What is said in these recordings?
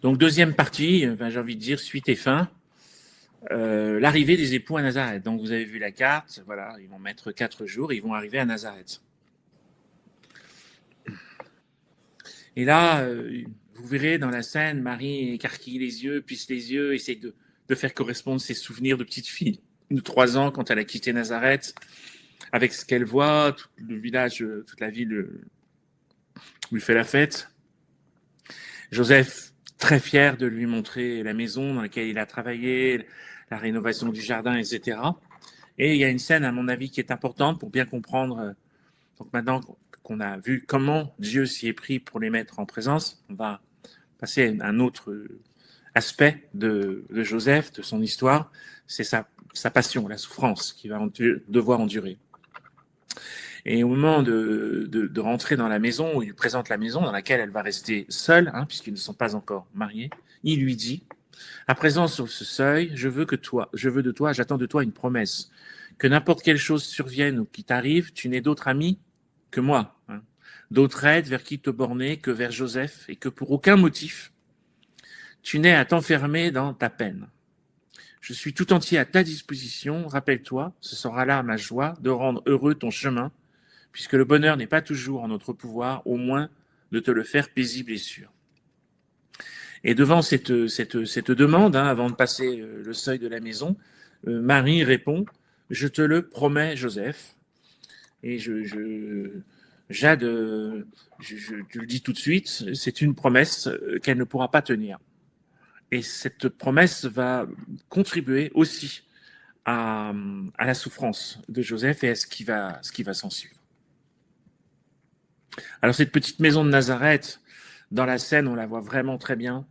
Donc, deuxième partie, j'ai envie de dire suite et fin. L'arrivée des époux à Nazareth. Donc, vous avez vu la carte. Voilà, ils vont mettre 4 jours. Ils vont arriver à Nazareth. Et là, vous verrez dans la scène, Marie écarquille les yeux, plisse les yeux, essaie de faire correspondre ses souvenirs de petite fille de 3 ans quand elle a quitté Nazareth, avec ce qu'elle voit, tout le village, toute la ville lui fait la fête. Joseph, très fier de lui montrer la maison dans laquelle il a travaillé, la rénovation du jardin, etc. Et il y a une scène, à mon avis, qui est importante pour bien comprendre. Donc maintenant qu'on a vu comment Dieu s'y est pris pour les mettre en présence, on va passer à un autre aspect de Joseph, de son histoire, c'est sa passion, la souffrance qu'il va devoir endurer. Et au moment de rentrer dans la maison, où il lui présente la maison dans laquelle elle va rester seule, puisqu'ils ne sont pas encore mariés, il lui dit, à présent sur ce seuil, je veux de toi, j'attends de toi une promesse, que n'importe quelle chose survienne ou qui t'arrive, tu n'aies d'autre ami que moi, d'autre aide vers qui te borner que vers Joseph, et que pour aucun motif, tu n'aies à t'enfermer dans ta peine. Je suis tout entier à ta disposition, rappelle-toi, ce sera là ma joie de rendre heureux ton chemin, puisque le bonheur n'est pas toujours en notre pouvoir, au moins de te le faire paisible et sûr. Et devant cette demande, avant de passer le seuil de la maison, Marie répond, je te le promets, Joseph, et je te le dis tout de suite, c'est une promesse qu'elle ne pourra pas tenir. Et cette promesse va contribuer aussi à la souffrance de Joseph et à ce qui va s'en suivre. Alors cette petite maison de Nazareth, dans la scène, on la voit vraiment très bien.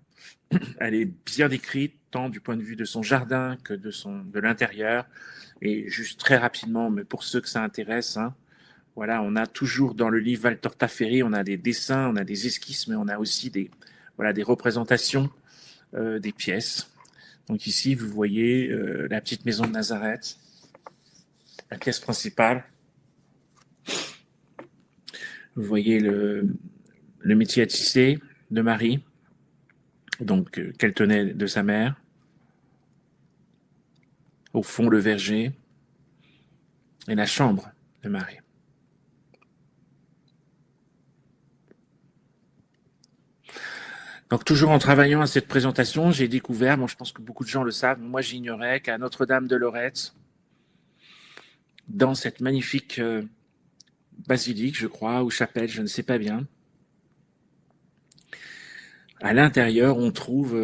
Elle est bien décrite, tant du point de vue de son jardin que de l'intérieur. Et juste très rapidement, mais pour ceux que ça intéresse, voilà, on a toujours dans le livre Walter Taferi, on a des dessins, on a des esquisses, mais on a aussi des représentations des pièces. Donc ici, vous voyez la petite maison de Nazareth, la pièce principale. Vous voyez le métier à tisser de Marie, donc qu'elle tenait de sa mère. Au fond, le verger et la chambre de Marie. Donc toujours en travaillant à cette présentation, j'ai découvert, je pense que beaucoup de gens le savent, moi j'ignorais qu'à Notre-Dame de Lorette, dans cette magnifique basilique, je crois, ou chapelle, je ne sais pas bien, à l'intérieur, on trouve,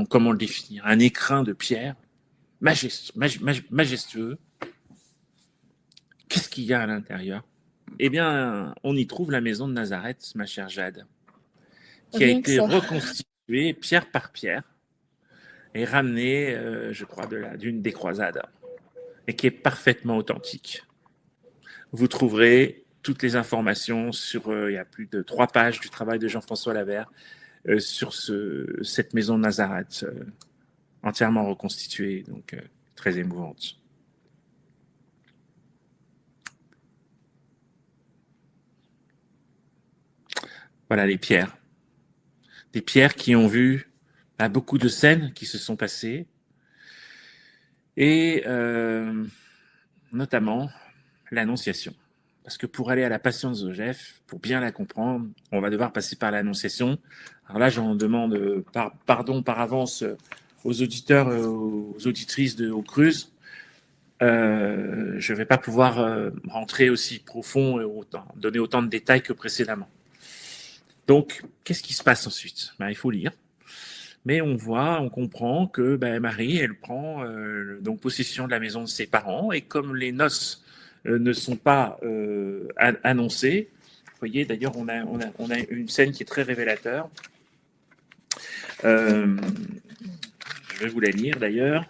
comment le définir, un écrin de pierre majestueux. Qu'est-ce qu'il y a à l'intérieur? Eh bien, on y trouve la maison de Nazareth, ma chère Jade, qui a été reconstituée pierre par pierre et ramenée, je crois, d'une des croisades, et qui est parfaitement authentique. Vous trouverez toutes les informations il y a plus de 3 pages du travail de Jean-François Lavert sur cette maison de Nazareth entièrement reconstituée, donc très émouvante. Voilà les pierres. Des pierres qui ont vu beaucoup de scènes qui se sont passées, et notamment l'Annonciation. Parce que pour aller à la Passion de Joseph, pour bien la comprendre, on va devoir passer par l'Annonciation. Alors là, j'en demande pardon par avance aux auditeurs, aux auditrices de Au Cruz. Je ne vais pas pouvoir rentrer aussi profond et donner autant de détails que précédemment. Donc, qu'est-ce qui se passe ensuite? Il faut lire. Mais on comprend que Marie, elle prend donc possession de la maison de ses parents, et comme les noces ne sont pas annoncées, vous voyez, d'ailleurs, on a une scène qui est très révélateur. Je vais vous la lire d'ailleurs.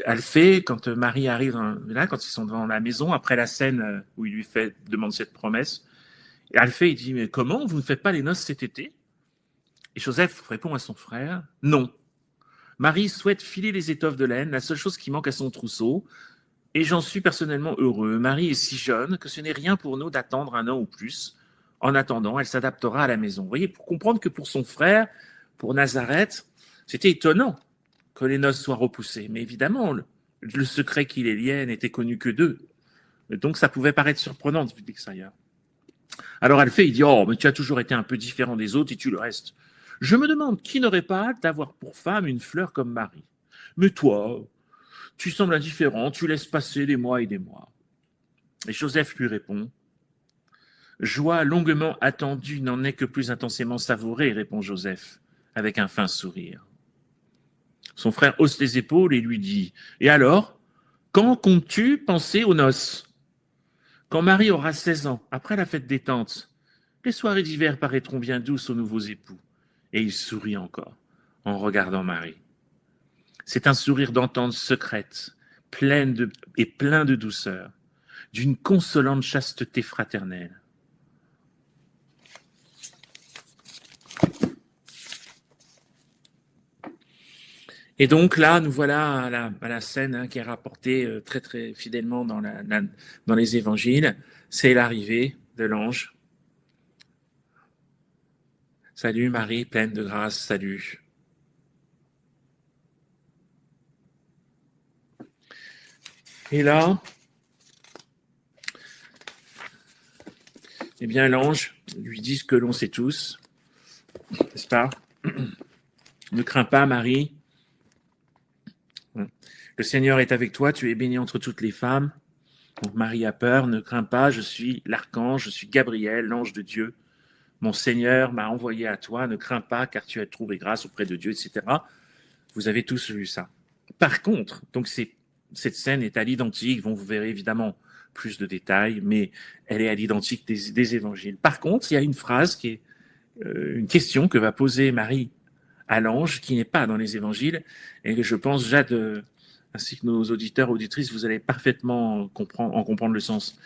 Alphée, quand Marie arrive là, quand ils sont devant la maison, après la scène où il lui demande cette promesse, et Alphée, il dit, mais comment vous ne faites pas les noces cet été? Et Joseph répond à son frère, non. Marie souhaite filer les étoffes de laine, la seule chose qui manque à son trousseau, et j'en suis personnellement heureux. Marie est si jeune que ce n'est rien pour nous d'attendre 1 an ou plus. En attendant, elle s'adaptera à la maison. Vous voyez, pour comprendre que pour son frère, pour Nazareth, c'était étonnant que les noces soient repoussées. Mais évidemment, le secret qui les liait n'était connu que d'eux. Donc ça pouvait paraître surprenant vu de l'extérieur. Alors elle fait, il dit, oh, mais tu as toujours été un peu différent des autres et tu le restes. Je me demande qui n'aurait pas hâte d'avoir pour femme une fleur comme Marie. Mais toi, tu sembles indifférent, tu laisses passer des mois et des mois. Et Joseph lui répond, joie longuement attendue n'en est que plus intensément savourée, répond Joseph, avec un fin sourire. Son frère hausse les épaules et lui dit, et alors, quand comptes-tu penser aux noces? Quand Marie aura 16 ans, après la fête des tantes, les soirées d'hiver paraîtront bien douces aux nouveaux époux. Et il sourit encore, en regardant Marie. C'est un sourire d'entente secrète, plein de douceur, d'une consolante chasteté fraternelle. Et donc là, nous voilà à la scène qui est rapportée très très fidèlement dans les évangiles. C'est l'arrivée de l'ange. Salut Marie, pleine de grâce, salut. Et là, eh bien l'ange lui dit ce que l'on sait tous, n'est-ce pas? Ne crains pas Marie, le Seigneur est avec toi, tu es bénie entre toutes les femmes. Donc Marie a peur, ne crains pas, je suis l'archange, je suis Gabriel, l'ange de Dieu. Mon Seigneur m'a envoyé à toi, ne crains pas car tu as trouvé grâce auprès de Dieu, etc. Vous avez tous lu ça. Par contre, donc cette scène est à l'identique, vous verrez évidemment plus de détails, mais elle est à l'identique des évangiles. Par contre, il y a une phrase qui est une question que va poser Marie à l'ange, qui n'est pas dans les évangiles, et que je pense, Jade, ainsi que nos auditeurs, auditrices, vous allez parfaitement en comprendre le sens.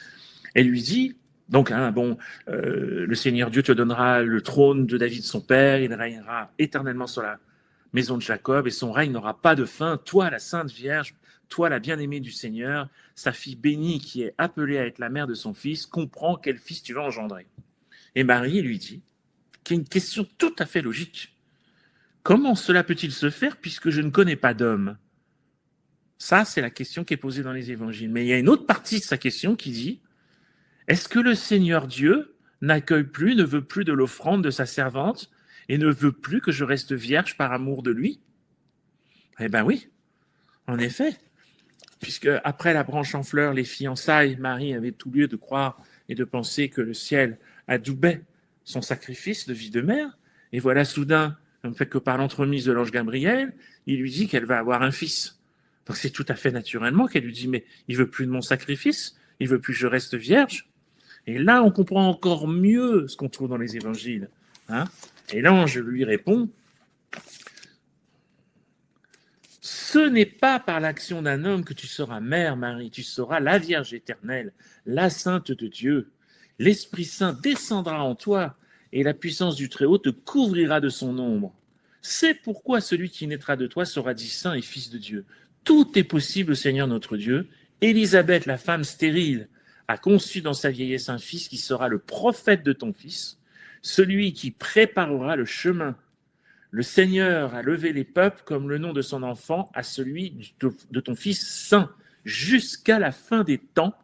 Elle lui dit, donc, le Seigneur Dieu te donnera le trône de David son père, il régnera éternellement sur la maison de Jacob, et son règne n'aura pas de fin. Toi, la Sainte Vierge, toi, la bien-aimée du Seigneur, sa fille bénie qui est appelée à être la mère de son fils, comprends quel fils tu vas engendrer. Et Marie lui dit, qui est une question tout à fait logique, comment cela peut-il se faire puisque je ne connais pas d'homme? Ça, c'est la question qui est posée dans les évangiles. Mais il y a une autre partie de sa question qui dit, est-ce que le Seigneur Dieu n'accueille plus, ne veut plus de l'offrande de sa servante et ne veut plus que je reste vierge par amour de lui? Eh bien oui, en effet, puisque après la branche en fleurs, les fiançailles, Marie avait tout lieu de croire et de penser que le ciel adoubait son sacrifice de vie de mère. Et voilà soudain, que par l'entremise de l'ange Gabriel, il lui dit qu'elle va avoir un fils. Donc c'est tout à fait naturellement qu'elle lui dit, mais il veut plus de mon sacrifice, il veut plus que je reste vierge. Et là, on comprend encore mieux ce qu'on trouve dans les évangiles. Et l'ange lui répond, ce n'est pas par l'action d'un homme que tu seras mère, Marie, tu seras la Vierge éternelle, la Sainte de Dieu. L'Esprit Saint descendra en toi et la puissance du Très-Haut te couvrira de son ombre. C'est pourquoi celui qui naîtra de toi sera dit saint et fils de Dieu. Tout est possible au Seigneur notre Dieu. Élisabeth, la femme stérile, a conçu dans sa vieillesse un fils qui sera le prophète de ton fils, celui qui préparera le chemin. Le Seigneur a levé les peuples comme le nom de son enfant à celui de ton fils saint. Jusqu'à la fin des temps,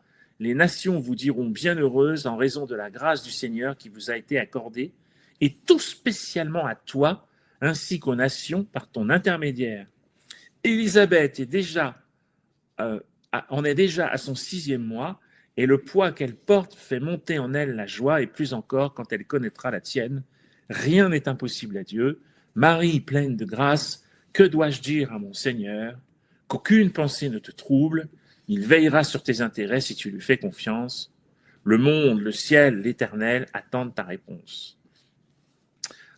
les nations vous diront bienheureuses en raison de la grâce du Seigneur qui vous a été accordée, et tout spécialement à toi, ainsi qu'aux nations par ton intermédiaire. Élisabeth en est déjà à son 6e mois, et le poids qu'elle porte fait monter en elle la joie, et plus encore quand elle connaîtra la tienne. Rien n'est impossible à Dieu. Marie, pleine de grâce, que dois-je dire à mon Seigneur? Qu'aucune pensée ne te trouble, il veillera sur tes intérêts si tu lui fais confiance. Le monde, le ciel, l'éternel attendent ta réponse.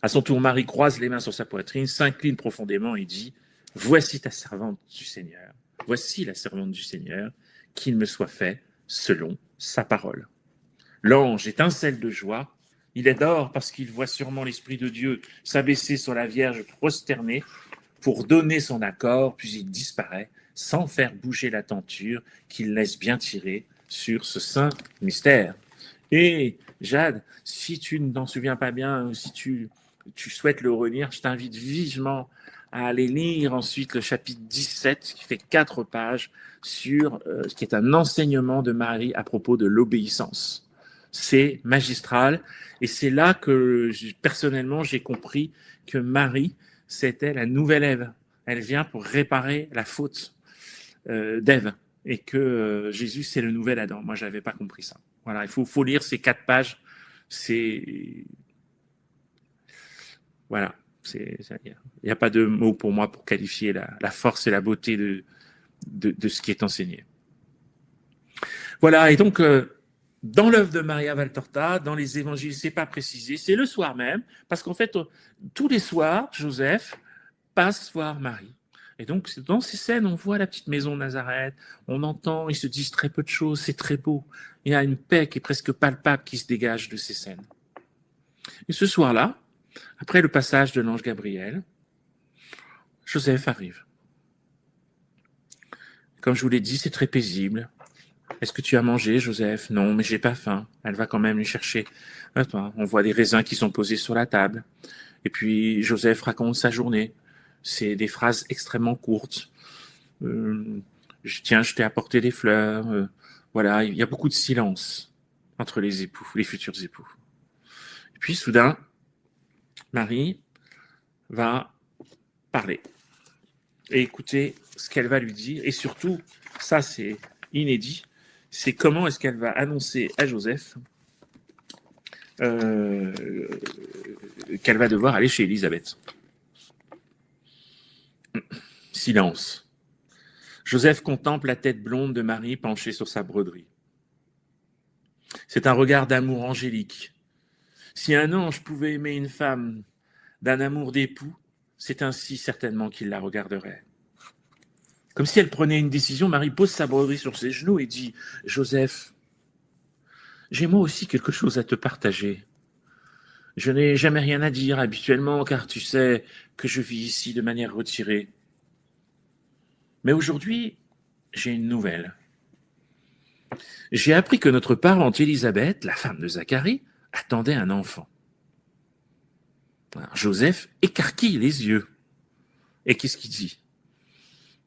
À son tour, Marie croise les mains sur sa poitrine, s'incline profondément et dit, voici ta servante du Seigneur, voici la servante du Seigneur, qu'il me soit fait selon sa parole. L'ange étincelle de joie, il est d'or parce qu'il voit sûrement l'Esprit de Dieu s'abaisser sur la Vierge prosternée pour donner son accord, puis il disparaît sans faire bouger la tenture qu'il laisse bien tirer sur ce saint mystère. Et Jade, si tu ne t'en souviens pas bien, ou si tu souhaites le relire, je t'invite vivement à aller lire ensuite le chapitre 17, qui fait 4 pages, sur ce qui est un enseignement de Marie à propos de l'obéissance. C'est magistral, et c'est là que personnellement j'ai compris que Marie, c'était la nouvelle Ève. Elle vient pour réparer la faute d'Ève, et que Jésus, c'est le nouvel Adam. Moi, je n'avais pas compris ça. Voilà, il faut lire ces 4 pages. C'est voilà, il n'y a pas de mots pour moi pour qualifier la force et la beauté de ce qui est enseigné. Voilà, et donc dans l'œuvre de Maria Valtorta, dans les évangiles, c'est pas précisé, c'est le soir même, parce qu'en fait, tous les soirs, Joseph passe voir Marie. Et donc, dans ces scènes, on voit la petite maison de Nazareth, on entend, ils se disent très peu de choses, c'est très beau. Il y a une paix qui est presque palpable qui se dégage de ces scènes. Et ce soir-là, après le passage de l'ange Gabriel, Joseph arrive. Comme je vous l'ai dit, c'est très paisible. Est-ce que tu as mangé, Joseph? Non, mais j'ai pas faim. Elle va quand même lui chercher. On voit des raisins qui sont posés sur la table. Et puis, Joseph raconte sa journée. C'est des phrases extrêmement courtes. Je t'ai apporté des fleurs. Voilà, il y a beaucoup de silence entre les époux, les futurs époux. Et puis, soudain, Marie va parler et écouter ce qu'elle va lui dire. Et surtout, ça c'est inédit, c'est comment est-ce qu'elle va annoncer à Joseph qu'elle va devoir aller chez Élisabeth. Silence. Joseph contemple la tête blonde de Marie penchée sur sa broderie. C'est un regard d'amour angélique. Si un ange pouvait aimer une femme d'un amour d'époux, c'est ainsi certainement qu'il la regarderait. Comme si elle prenait une décision, Marie pose sa broderie sur ses genoux et dit « Joseph, j'ai moi aussi quelque chose à te partager. Je n'ai jamais rien à dire habituellement, car tu sais que je vis ici de manière retirée. Mais aujourd'hui, j'ai une nouvelle. J'ai appris que notre parente Élisabeth, la femme de Zacharie, attendait un enfant. » Alors, Joseph écarquille les yeux. Et qu'est-ce qu'il dit?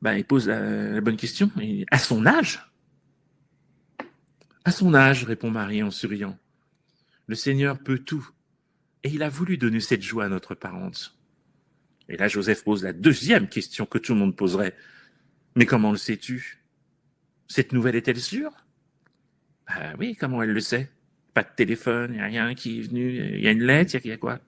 Il pose la bonne question. À son âge? À son âge, répond Marie en souriant. Le Seigneur peut tout. Et il a voulu donner cette joie à notre parente. Et là, Joseph pose la deuxième question que tout le monde poserait. Mais comment le sais-tu? Cette nouvelle est-elle sûre? Oui, comment elle le sait? Pas de téléphone, il n'y a rien qui est venu, il y a une lettre, il y a quoi?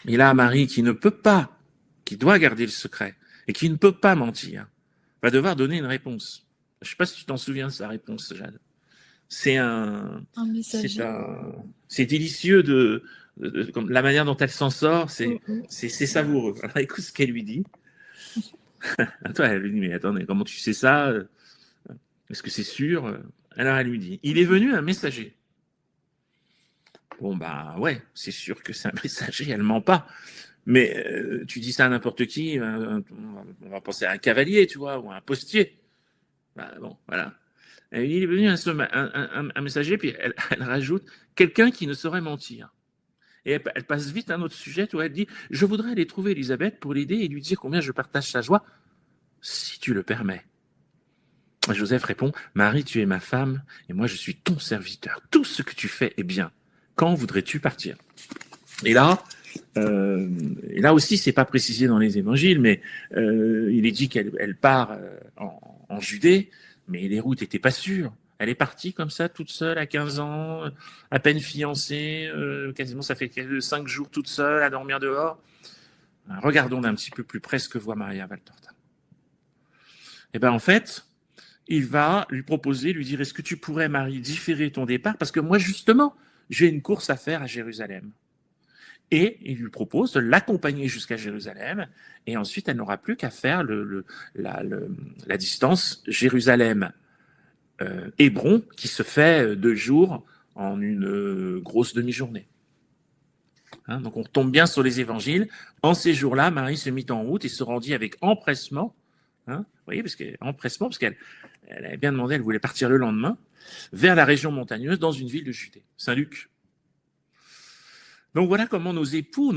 Et là, Marie, qui ne peut pas, qui doit garder le secret, et qui ne peut pas mentir, va devoir donner une réponse. Je ne sais pas si tu t'en souviens de sa réponse, Jade. C'est délicieux comme la manière dont elle s'en sort, c'est savoureux. Alors écoute ce qu'elle lui dit. Toi, elle lui dit, mais attendez, comment tu sais ça? Est-ce que c'est sûr? Alors elle lui dit, il est venu un messager. Bon, ouais, c'est sûr que c'est un messager, elle ment pas. Mais tu dis ça à n'importe qui, on va penser à un cavalier, tu vois, ou à un postier. Bon, voilà. Il est venu un messager, puis elle rajoute quelqu'un qui ne saurait mentir. Et elle passe vite à un autre sujet, où elle dit « Je voudrais aller trouver Élisabeth pour l'aider et lui dire combien je partage sa joie, si tu le permets. » Joseph répond « Marie, tu es ma femme, et moi je suis ton serviteur. Tout ce que tu fais est bien. Quand voudrais-tu partir ?» Et là aussi, c'est pas précisé dans les évangiles, mais il est dit qu'elle part en Judée, mais les routes n'étaient pas sûres. Elle est partie comme ça, toute seule, à 15 ans, à peine fiancée, quasiment ça fait 5 jours toute seule, à dormir dehors. Regardons d'un petit peu plus près ce que voit Maria Valtorta. Et en fait, il va lui proposer, lui dire, est-ce que tu pourrais, Marie, différer ton départ? Parce que moi, justement, j'ai une course à faire à Jérusalem. Et il lui propose de l'accompagner jusqu'à Jérusalem, et ensuite elle n'aura plus qu'à faire la distance Jérusalem-Hébron, qui se fait 2 jours en une grosse demi-journée. Donc on tombe bien sur les évangiles. En ces jours-là, Marie se mit en route et se rendit avec empressement. Vous voyez, parce qu'elle elle avait bien demandé, elle voulait partir le lendemain vers la région montagneuse dans une ville de Judée, Saint-Luc. Donc voilà comment nos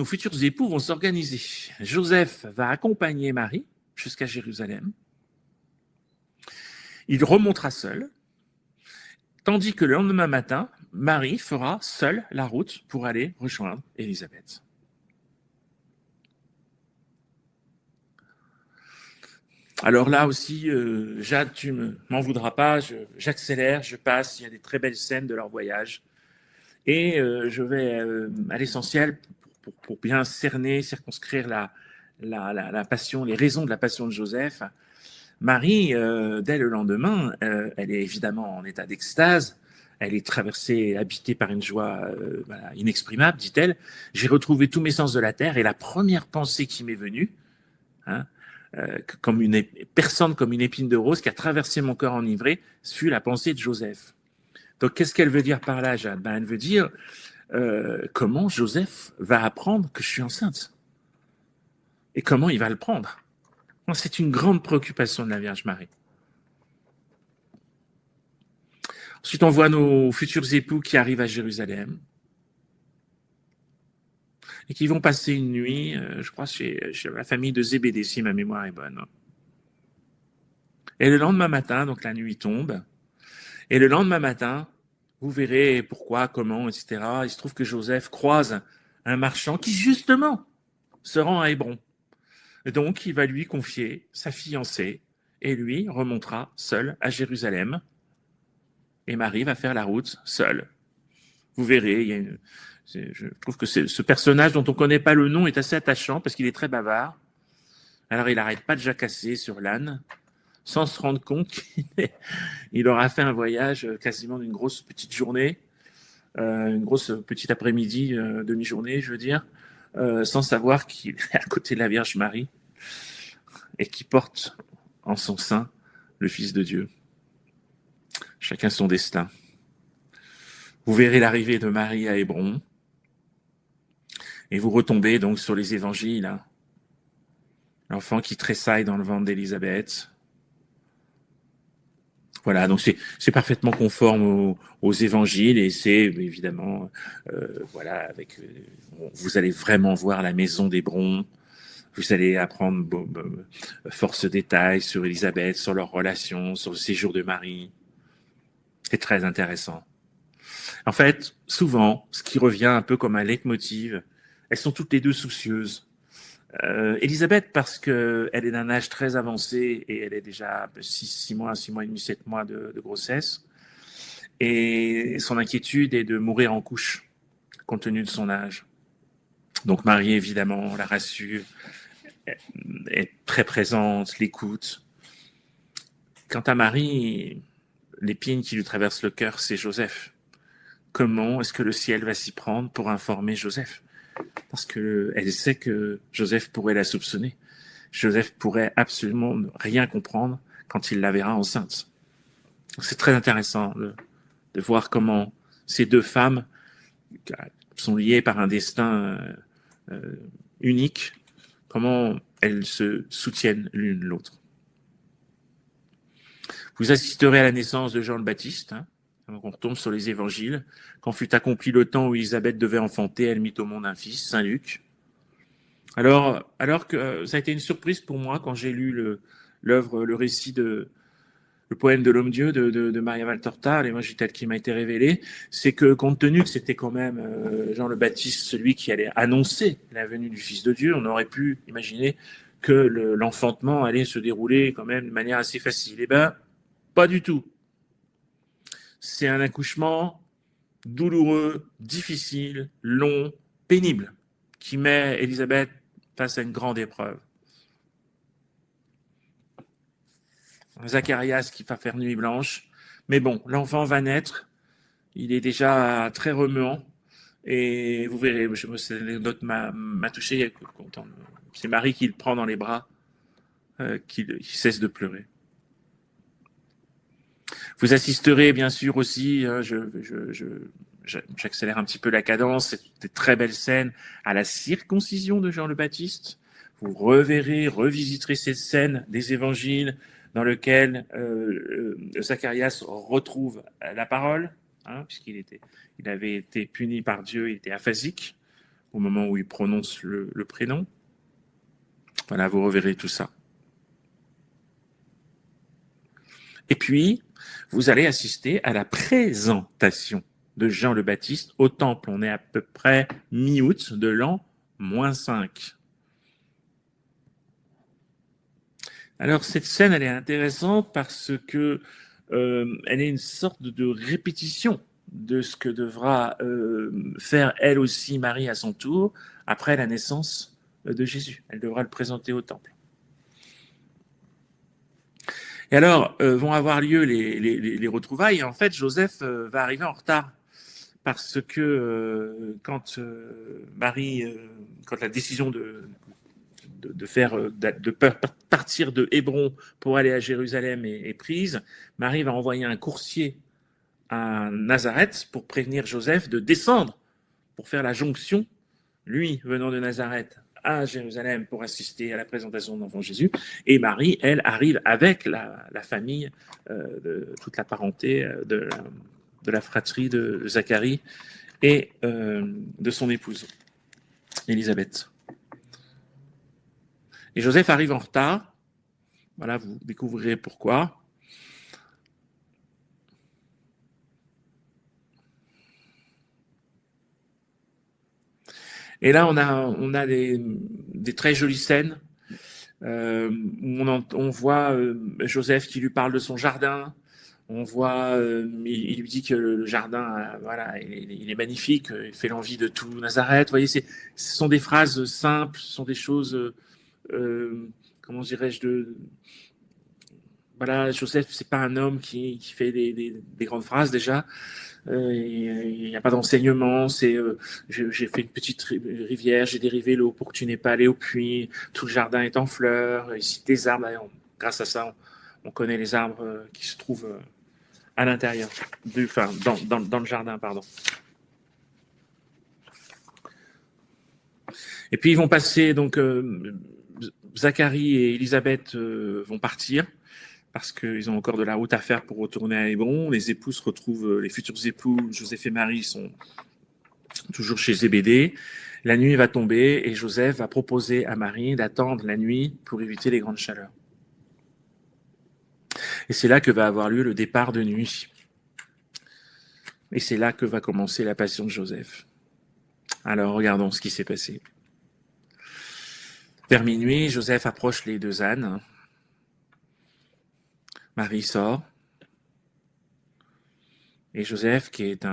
futurs époux vont s'organiser. Joseph va accompagner Marie jusqu'à Jérusalem. Il remontera seul, tandis que le lendemain matin, Marie fera seule la route pour aller rejoindre Élisabeth. Alors là aussi, Jade, tu m'en voudras pas, j'accélère, je passe, il y a des très belles scènes de leur voyage. Et je vais à l'essentiel pour bien cerner, circonscrire la passion, les raisons de la passion de Joseph. Marie, dès le lendemain, elle est évidemment en état d'extase. Elle est traversée, habitée par une joie inexprimable, dit-elle. J'ai retrouvé tous mes sens de la terre et la première pensée qui m'est venue, comme une épine de rose qui a traversé mon cœur enivré, fut la pensée de Joseph. Donc, qu'est-ce qu'elle veut dire par là, Jeanne? Elle veut dire comment Joseph va apprendre que je suis enceinte et comment il va le prendre. C'est une grande préoccupation de la Vierge Marie. Ensuite, on voit nos futurs époux qui arrivent à Jérusalem et qui vont passer une nuit, je crois, chez la famille de Zébédée, si ma mémoire est bonne. Et le lendemain matin, donc la nuit tombe, et le lendemain matin, vous verrez pourquoi, comment, etc. Il se trouve que Joseph croise un marchand qui, justement, se rend à Hébron. Et donc, il va lui confier sa fiancée et lui remontera seul à Jérusalem. Et Marie va faire la route seule. Vous verrez, je trouve que ce personnage dont on ne connaît pas le nom est assez attachant parce qu'il est très bavard. Alors, il n'arrête pas de jacasser sur l'âne sans se rendre compte qu'il aura fait un voyage quasiment d'une grosse petite journée, une grosse petite après-midi, demi-journée, je veux dire, sans savoir qu'il est à côté de la Vierge Marie et qui porte en son sein le Fils de Dieu. Chacun son destin. Vous verrez l'arrivée de Marie à Hébron et vous retombez donc sur les évangiles. Hein. L'enfant qui tressaille dans le ventre d'Élisabeth. Voilà, donc c'est parfaitement conforme aux évangiles et c'est évidemment, vous allez vraiment voir la maison d'Hébron. Vous allez apprendre force détails sur Élisabeth, sur leur relation, sur le séjour de Marie. C'est très intéressant. En fait, souvent, ce qui revient un peu comme un leitmotiv, elles sont toutes les deux soucieuses. Élisabeth, parce qu'elle est d'un âge très avancé et elle est déjà 6 mois et demi, 7 mois de grossesse. Et son inquiétude est de mourir en couche, compte tenu de son âge. Donc Marie, évidemment, la rassure, est très présente, l'écoute. Quant à Marie, l'épine qui lui traverse le cœur, c'est Joseph. Comment est-ce que le ciel va s'y prendre pour informer Joseph? Parce qu'elle sait que Joseph pourrait la soupçonner. Joseph pourrait absolument rien comprendre quand il la verra enceinte. C'est très intéressant de voir comment ces deux femmes sont liées par un destin unique, comment elles se soutiennent l'une l'autre. Vous assisterez à la naissance de Jean le Baptiste. Donc on retombe sur les évangiles. Quand fut accompli le temps où Élisabeth devait enfanter, elle mit au monde un fils, Saint Luc. Alors que ça a été une surprise pour moi quand j'ai lu le récit le poème de l'homme-dieu de Maria Valtorta, l'évangile tel qui m'a été révélé, c'est que compte tenu que c'était quand même Jean le Baptiste, celui qui allait annoncer la venue du Fils de Dieu, on aurait pu imaginer que l'enfantement allait se dérouler quand même de manière assez facile. Eh bien, pas du tout. C'est un accouchement douloureux, difficile, long, pénible, qui met Élisabeth face à une grande épreuve. Zacharias qui va faire nuit blanche. Mais bon, l'enfant va naître. Il est déjà très remuant. Et vous verrez, cette anecdote m'a touché. C'est Marie qui le prend dans les bras, qu'il cesse de pleurer. Vous assisterez bien sûr aussi, j'accélère un petit peu la cadence, c'est des très belles scènes à la circoncision de Jean le Baptiste. vous reverrez, revisiterez ces scènes des évangiles dans lesquelles Zacharias retrouve la parole, hein, il avait été puni par Dieu, il était aphasique au moment où il prononce le prénom. Voilà, vous reverrez tout ça. Et puis, vous allez assister à la présentation de Jean le Baptiste au temple. On est à peu près mi-août de l'an -5. Alors, cette scène, elle est intéressante parce que elle est une sorte de répétition de ce que devra faire elle aussi Marie à son tour après la naissance de Jésus. Elle devra le présenter au temple. Et alors, vont avoir lieu les retrouvailles. Et en fait, Joseph va arriver en retard parce que quand Marie, quand la décision de partir de Hébron pour aller à Jérusalem est prise, Marie va envoyer un coursier à Nazareth pour prévenir Joseph de descendre pour faire la jonction, lui venant de Nazareth à Jérusalem pour assister à la présentation de l'enfant Jésus. Et Marie, elle, arrive avec la famille, de toute la parenté de la fratrie de Zacharie et de son épouse, Élisabeth. Et Joseph arrive en retard. Voilà, vous découvrirez pourquoi. Et là, on a des très jolies scènes où on voit Joseph qui lui parle de son jardin. On voit, il lui dit que le jardin, voilà, il est magnifique, il fait l'envie de tout Nazareth. Vous voyez, ce sont des phrases simples, ce sont des choses, comment dirais-je, voilà, Joseph, c'est pas un homme qui fait des grandes phrases déjà. Il n'y a pas d'enseignement. J'ai fait une petite rivière, j'ai dérivé l'eau pour que tu n'aies pas allé au puits. Tout le jardin est en fleurs. Ici, des arbres. Grâce à ça, on connaît les arbres qui se trouvent à l'intérieur, dans le jardin, pardon. Et puis ils vont passer, donc Zacharie et Élisabeth vont partir parce qu'ils ont encore de la route à faire pour retourner à Hébron. Les époux se retrouvent, les futurs époux, Joseph et Marie, sont toujours chez Zébédée. La nuit va tomber et Joseph va proposer à Marie d'attendre la nuit pour éviter les grandes chaleurs. Et c'est là que va avoir lieu le départ de nuit. Et c'est là que va commencer la passion de Joseph. Alors, regardons ce qui s'est passé. Vers minuit, Joseph approche les deux ânes. Marie sort. Et Joseph, qui est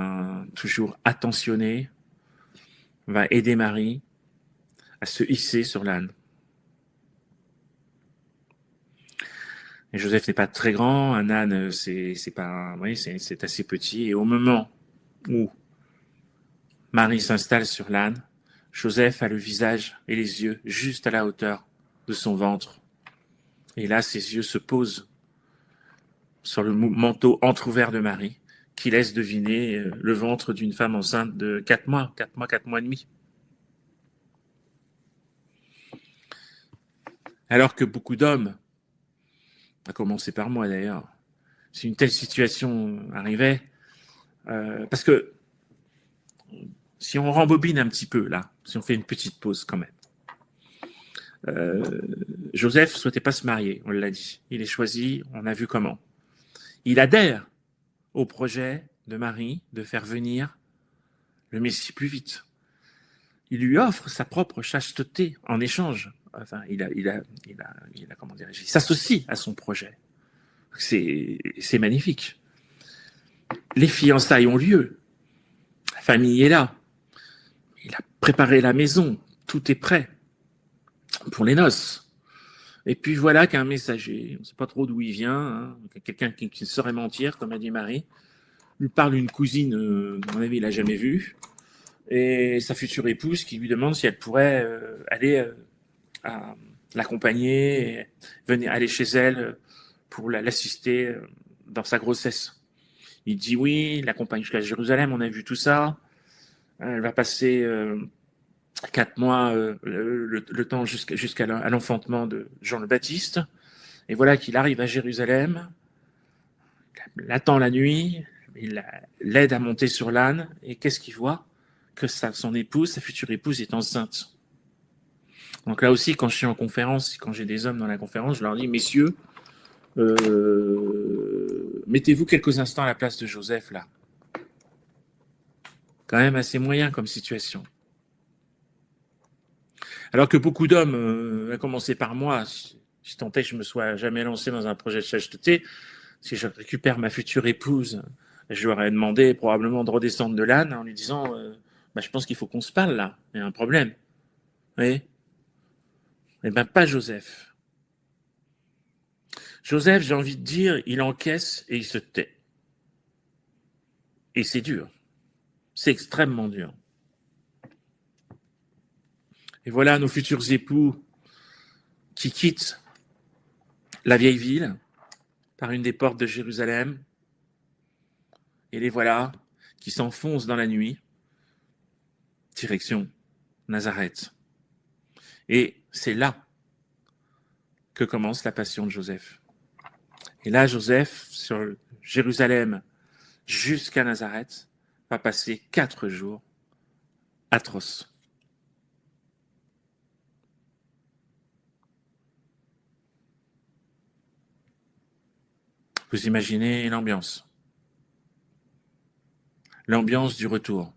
toujours attentionné, va aider Marie à se hisser sur l'âne. Et Joseph n'est pas très grand, un âne, c'est assez petit. Et au moment où Marie s'installe sur l'âne, Joseph a le visage et les yeux juste à la hauteur de son ventre. Et là, ses yeux se posent sur le manteau entrouvert de Marie, qui laisse deviner le ventre d'une femme enceinte de 4 mois et demi. Alors que beaucoup d'hommes, à commencer par moi d'ailleurs, si une telle situation arrivait, parce que si on rembobine un petit peu là, si on fait une petite pause quand même, Joseph ne souhaitait pas se marier, on l'a dit. Il est choisi, on a vu comment. Il adhère au projet de Marie de faire venir le Messie plus vite. Il lui offre sa propre chasteté en échange. Enfin, il s'associe à son projet. C'est magnifique. Les fiançailles ont lieu. La famille est là. Il a préparé la maison. Tout est prêt pour les noces. Et puis voilà qu'un messager, on ne sait pas trop d'où il vient, hein, quelqu'un qui saurait mentir, comme a dit Marie, lui parle d'une cousine, à mon avis, il n'a jamais vue, et sa future épouse qui lui demande si elle pourrait aller l'accompagner, venir aller chez elle pour l'assister dans sa grossesse. Il dit oui, l'accompagne jusqu'à Jérusalem, on a vu tout ça. Elle va passer 4 mois, le temps jusqu'à l'enfantement de Jean le Baptiste. Et voilà qu'il arrive à Jérusalem, il attend la nuit, il l'aide à monter sur l'âne, et qu'est-ce qu'il voit? Que son épouse, sa future épouse, est enceinte. Donc là aussi, quand je suis en conférence, quand j'ai des hommes dans la conférence, je leur dis, messieurs, mettez-vous quelques instants à la place de Joseph, là. Quand même assez moyen comme situation. Alors que beaucoup d'hommes, à commencer par moi, si tant est que je me sois jamais lancé dans un projet de chasteté, si je récupère ma future épouse, je lui aurais demandé probablement de redescendre de l'âne en lui disant je pense qu'il faut qu'on se parle là, il y a un problème. Vous voyez? Eh bien, pas Joseph. Joseph, j'ai envie de dire, il encaisse et il se tait. Et c'est dur. C'est extrêmement dur. Et voilà nos futurs époux qui quittent la vieille ville par une des portes de Jérusalem. Et les voilà qui s'enfoncent dans la nuit, direction Nazareth. Et c'est là que commence la passion de Joseph. Et là, Joseph, sur Jérusalem jusqu'à Nazareth, va passer 4 jours atroces. Vous imaginez l'ambiance. L'ambiance du retour.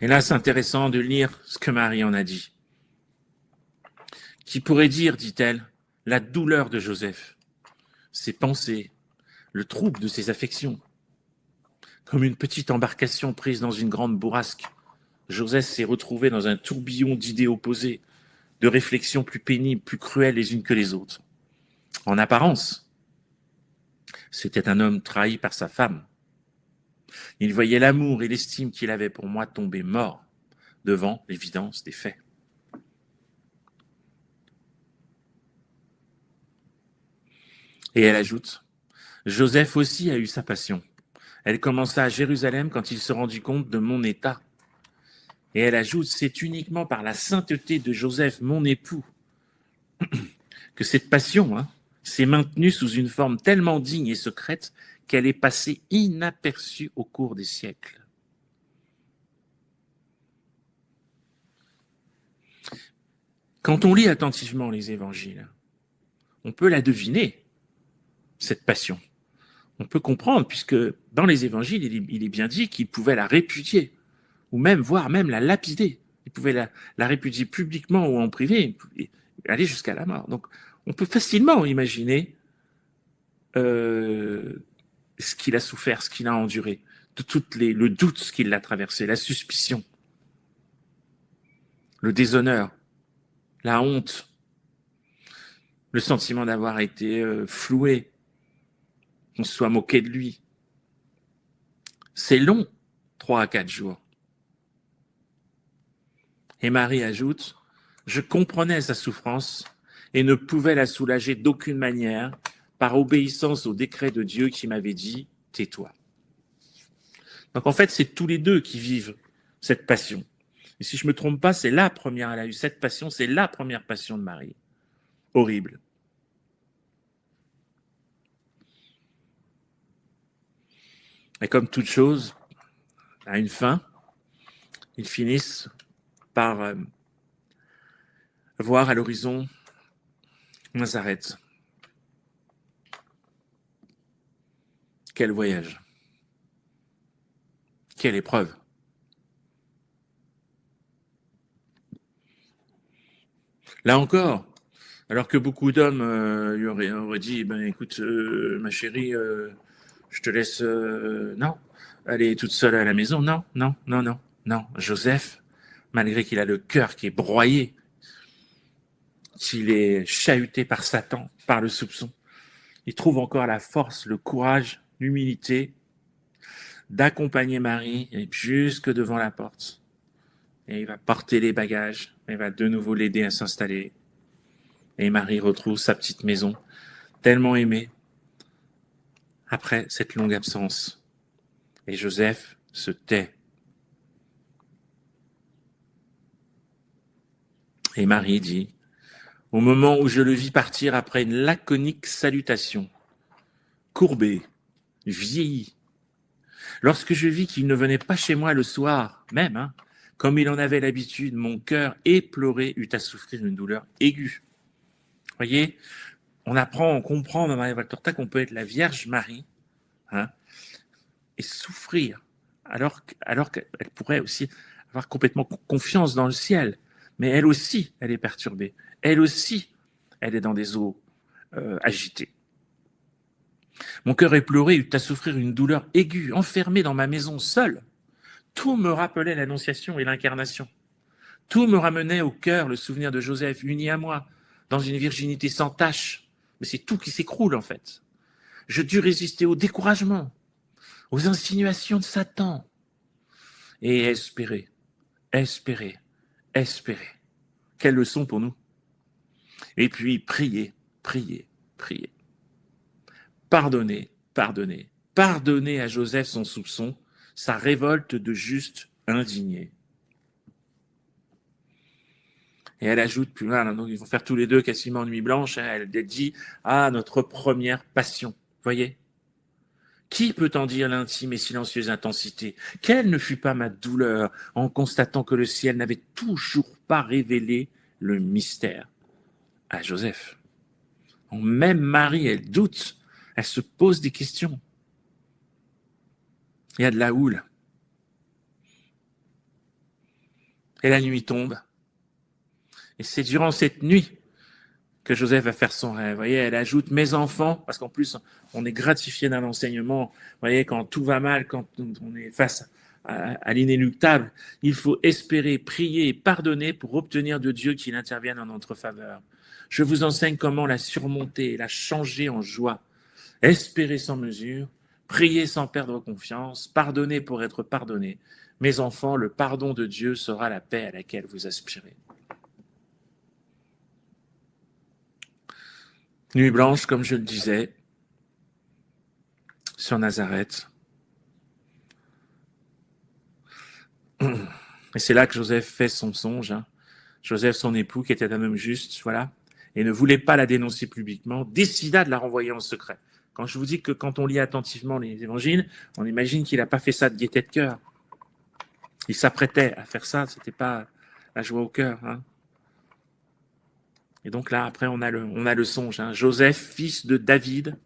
Et là, c'est intéressant de lire ce que Marie en a dit. Qui pourrait dire, dit-elle, la douleur de Joseph, ses pensées, le trouble de ses affections. Comme une petite embarcation prise dans une grande bourrasque, Joseph s'est retrouvé dans un tourbillon d'idées opposées, de réflexions plus pénibles, plus cruelles les unes que les autres. En apparence, c'était un homme trahi par sa femme. Il voyait l'amour et l'estime qu'il avait pour moi tomber mort devant l'évidence des faits. Et elle ajoute, Joseph aussi a eu sa passion. Elle commença à Jérusalem quand il se rendit compte de mon état. Et elle ajoute, c'est uniquement par la sainteté de Joseph, mon époux, que cette passion s'est maintenue sous une forme tellement digne et secrète qu'elle est passée inaperçue au cours des siècles. Quand on lit attentivement les évangiles, on peut la deviner, cette passion. On peut comprendre, puisque dans les évangiles, il est bien dit qu'il pouvait la répudier, ou même, voire même la lapider. Il pouvait la répudier publiquement ou en privé, aller jusqu'à la mort. Donc, on peut facilement imaginer ce qu'il a souffert, ce qu'il a enduré, le doute ce qu'il a traversé, la suspicion, le déshonneur, la honte, le sentiment d'avoir été floué, qu'on se soit moqué de lui. C'est long, 3 à 4 jours. Et Marie ajoute, je comprenais sa souffrance et ne pouvais la soulager d'aucune manière par obéissance au décret de Dieu qui m'avait dit, tais-toi. Donc en fait, c'est tous les deux qui vivent cette passion. Et si je me trompe pas, c'est la première, elle a eu cette passion, c'est la première passion de Marie. Horrible. Et comme toute chose a une fin, ils finissent par voir à l'horizon Nazareth. Quel voyage. Quelle épreuve. Là encore, alors que beaucoup d'hommes lui auraient dit, écoute, ma chérie, je te laisse, non, elle est toute seule à la maison, non, non, non, non, non. Joseph, malgré qu'il a le cœur qui est broyé, qu'il est chahuté par Satan, par le soupçon, il trouve encore la force, le courage, l'humilité d'accompagner Marie jusque devant la porte. Et il va porter les bagages, il va de nouveau l'aider à s'installer. Et Marie retrouve sa petite maison, tellement aimée, après cette longue absence. Et Joseph se tait. Et Marie dit, au moment où je le vis partir après une laconique salutation, courbé, vieilli, lorsque je vis qu'il ne venait pas chez moi le soir, même, comme il en avait l'habitude, mon cœur éploré eut à souffrir une douleur aiguë. Vous voyez, on comprend dans Maria Valtorta qu'on peut être la Vierge Marie, et souffrir, alors qu'elle pourrait aussi avoir complètement confiance dans le ciel. Mais elle aussi, elle est perturbée. Elle aussi, elle est dans des eaux agitées. Mon cœur éploré eut à souffrir une douleur aiguë, enfermé dans ma maison seule. Tout me rappelait l'Annonciation et l'Incarnation. Tout me ramenait au cœur le souvenir de Joseph, uni à moi, dans une virginité sans tache. Mais c'est tout qui s'écroule, en fait. Je dus résister au découragement, aux insinuations de Satan, et espérer, espérer, espérer. Quelle leçon pour nous. Et puis prier, prier, prier. Pardonner, pardonner, pardonner à Joseph son soupçon, sa révolte de juste indigné. Et elle ajoute plus loin, donc ils vont faire tous les deux quasiment nuit blanche, elle dit notre première passion. Vous voyez ? Qui peut en dire l'intime et silencieuse intensité ? Quelle ne fut pas ma douleur en constatant que le ciel n'avait toujours pas révélé le mystère à Joseph. Même Marie, elle doute, elle se pose des questions. Il y a de la houle. Et la nuit tombe. Et c'est durant cette nuit que Joseph va faire son rêve. Vous voyez, elle ajoute « mes enfants », parce qu'en plus, on est gratifié d'un enseignement. Vous voyez, quand tout va mal, quand on est face à l'inéluctable, il faut espérer, prier et pardonner pour obtenir de Dieu qu'il intervienne en notre faveur. Je vous enseigne comment la surmonter et la changer en joie. Espérer sans mesure, prier sans perdre confiance, pardonner pour être pardonné. Mes enfants, le pardon de Dieu sera la paix à laquelle vous aspirez. Nuit blanche, comme je le disais, sur Nazareth. Et c'est là que Joseph fait son songe. Joseph, son époux, qui était un homme juste, voilà, et ne voulait pas la dénoncer publiquement, décida de la renvoyer en secret. Quand je vous dis que quand on lit attentivement les évangiles, on imagine qu'il n'a pas fait ça de gaieté de cœur. Il s'apprêtait à faire ça, c'était pas la joie au cœur. Et donc là, après, on a le songe. Joseph, fils de David,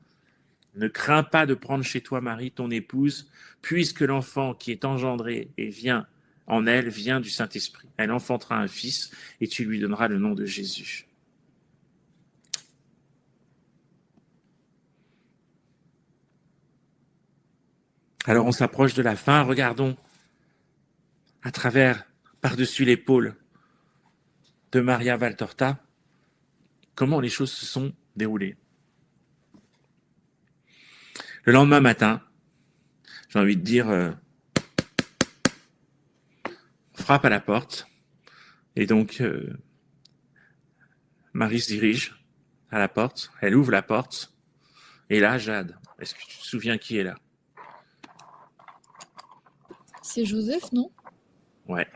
ne crains pas de prendre chez toi Marie, ton épouse, puisque l'enfant qui est engendré et vient en elle vient du Saint-Esprit. Elle enfantera un fils et tu lui donneras le nom de Jésus. Alors on s'approche de la fin, regardons à travers, par-dessus l'épaule de Maria Valtorta, comment les choses se sont déroulées. Le lendemain matin, j'ai envie de dire, on frappe à la porte, et donc Marie se dirige à la porte, elle ouvre la porte, et là, Jade, est-ce que tu te souviens qui est là ? C'est Joseph, non ? Ouais.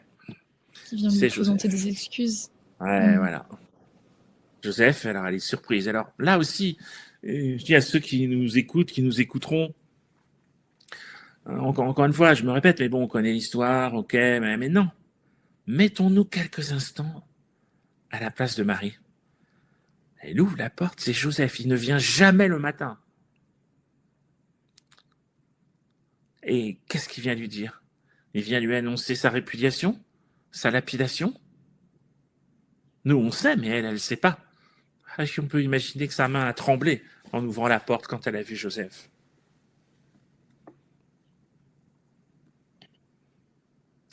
Qui vient lui présenter des excuses. Ouais, voilà. Joseph, alors elle est surprise. Alors là aussi, je dis à ceux qui nous écoutent, qui nous écouteront, encore une fois, je me répète, mais bon, on connaît l'histoire, ok, mais non. Mettons-nous quelques instants à la place de Marie. Elle ouvre la porte, c'est Joseph, il ne vient jamais le matin. Et qu'est-ce qu'il vient lui dire ? Il vient lui annoncer sa répudiation, sa lapidation. Nous, on sait, mais elle ne sait pas. On peut imaginer que sa main a tremblé en ouvrant la porte quand elle a vu Joseph.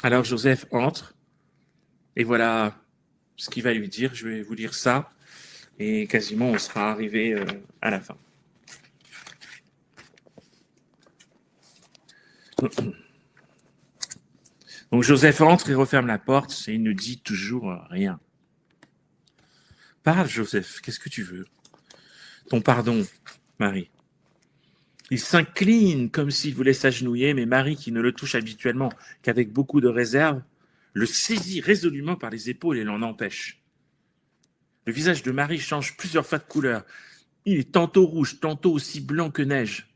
Alors Joseph entre, et voilà ce qu'il va lui dire. Je vais vous lire ça, et quasiment on sera arrivé à la fin. Donc Joseph entre et referme la porte, et il ne dit toujours rien. Parle Joseph, qu'est-ce que tu veux ? Ton pardon, Marie. Il s'incline comme s'il voulait s'agenouiller, mais Marie, qui ne le touche habituellement qu'avec beaucoup de réserve, le saisit résolument par les épaules et l'en empêche. Le visage de Marie change plusieurs fois de couleur. Il est tantôt rouge, tantôt aussi blanc que neige.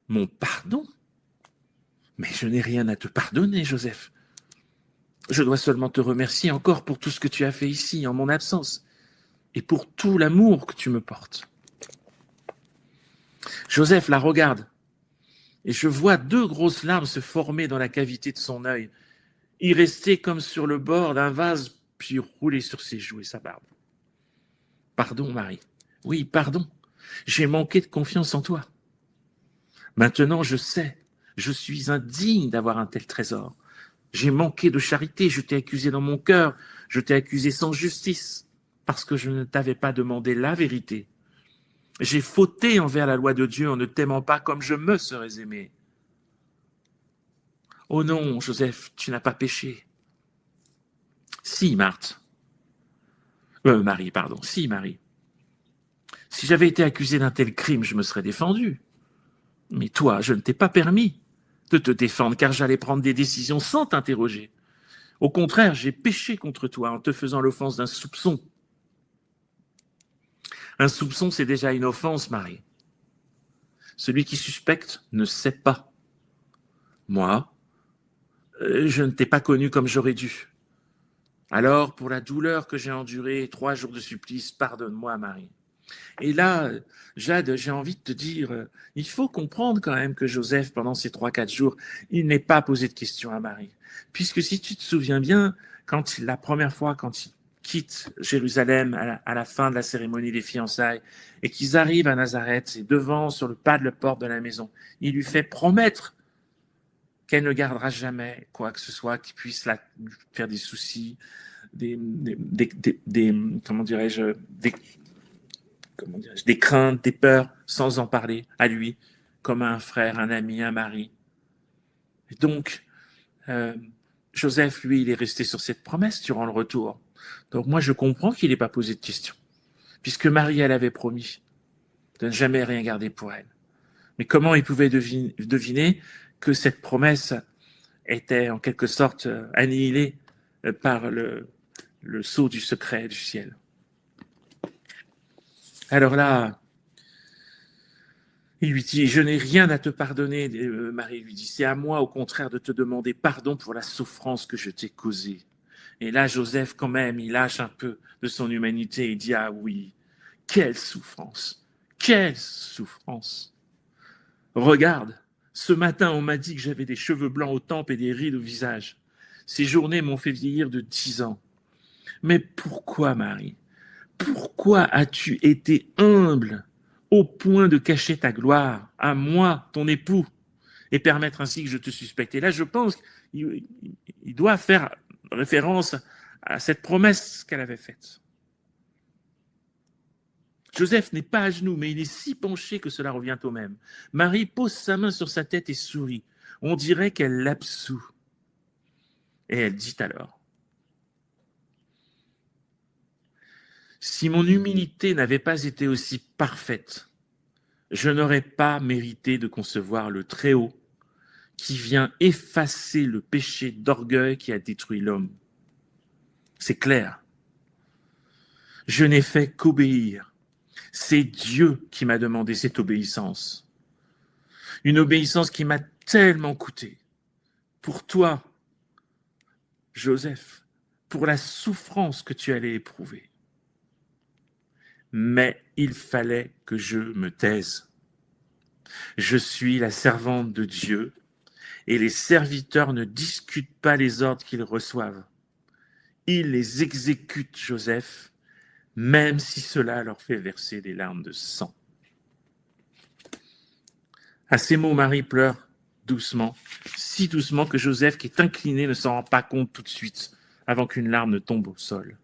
Mon pardon? Mais je n'ai rien à te pardonner, Joseph. Je dois seulement te remercier encore pour tout ce que tu as fait ici, en mon absence, et pour tout l'amour que tu me portes. Joseph la regarde, et je vois 2 grosses larmes se former dans la cavité de son œil, y rester comme sur le bord d'un vase, puis rouler sur ses joues et sa barbe. Pardon, Marie. Oui, pardon. J'ai manqué de confiance en toi. Maintenant, je sais, je suis indigne d'avoir un tel trésor. J'ai manqué de charité, je t'ai accusé dans mon cœur, je t'ai accusé sans justice, parce que je ne t'avais pas demandé la vérité. J'ai fauté envers la loi de Dieu en ne t'aimant pas comme je me serais aimé. Oh non, Joseph, tu n'as pas péché. Si, Marie, pardon. Si, Marie. Si j'avais été accusé d'un tel crime, je me serais défendu. Mais toi, je ne t'ai pas permis de te défendre, car j'allais prendre des décisions sans t'interroger. Au contraire, j'ai péché contre toi en te faisant l'offense d'un soupçon. Un soupçon, c'est déjà une offense, Marie. Celui qui suspecte ne sait pas. Moi, je ne t'ai pas connu comme j'aurais dû. Alors, pour la douleur que j'ai endurée, 3 jours de supplice, pardonne-moi, Marie. Et là, Jade, j'ai envie de te dire, il faut comprendre quand même que Joseph, pendant ces 3-4 jours, il n'est pas posé de questions à Marie. Puisque si tu te souviens bien, la première fois, quand il quitte Jérusalem à la fin de la cérémonie des fiançailles et qu'ils arrivent à Nazareth et devant, sur le pas de la porte de la maison, il lui fait promettre qu'elle ne gardera jamais quoi que ce soit qui puisse la faire des soucis, comment dirais-je, des craintes, des peurs, sans en parler à lui, comme à un frère, un ami, un mari. Et donc, Joseph, lui, il est resté sur cette promesse durant le retour. Donc moi, je comprends qu'il n'ait pas posé de questions, puisque Marie, elle avait promis de ne jamais rien garder pour elle. Mais comment il pouvait deviner que cette promesse était en quelque sorte annihilée par le sceau du secret du ciel? Alors là, il lui dit, je n'ai rien à te pardonner. Marie lui dit, c'est à moi au contraire de te demander pardon pour la souffrance que je t'ai causée. Et là, Joseph, quand même, il lâche un peu de son humanité et dit, ah oui, quelle souffrance, quelle souffrance. Regarde, ce matin, on m'a dit que j'avais des cheveux blancs aux tempes et des rides au visage. Ces journées m'ont fait vieillir de 10 ans. Mais pourquoi, Marie? Pourquoi as-tu été humble au point de cacher ta gloire à moi, ton époux, et permettre ainsi que je te suspecte? Et là, je pense qu'il doit faire référence à cette promesse qu'elle avait faite. Joseph n'est pas à genoux, mais il est si penché que cela revient au même. Marie pose sa main sur sa tête et sourit. On dirait qu'elle l'absout. Et elle dit alors, si mon humilité n'avait pas été aussi parfaite, je n'aurais pas mérité de concevoir le Très-Haut qui vient effacer le péché d'orgueil qui a détruit l'homme. C'est clair. Je n'ai fait qu'obéir. C'est Dieu qui m'a demandé cette obéissance. Une obéissance qui m'a tellement coûté. Pour toi, Joseph, pour la souffrance que tu allais éprouver. Mais il fallait que je me taise. Je suis la servante de Dieu et les serviteurs ne discutent pas les ordres qu'ils reçoivent. Ils les exécutent, Joseph, même si cela leur fait verser des larmes de sang. À ces mots, Marie pleure doucement, si doucement que Joseph, qui est incliné, ne s'en rend pas compte tout de suite, avant qu'une larme ne tombe au sol.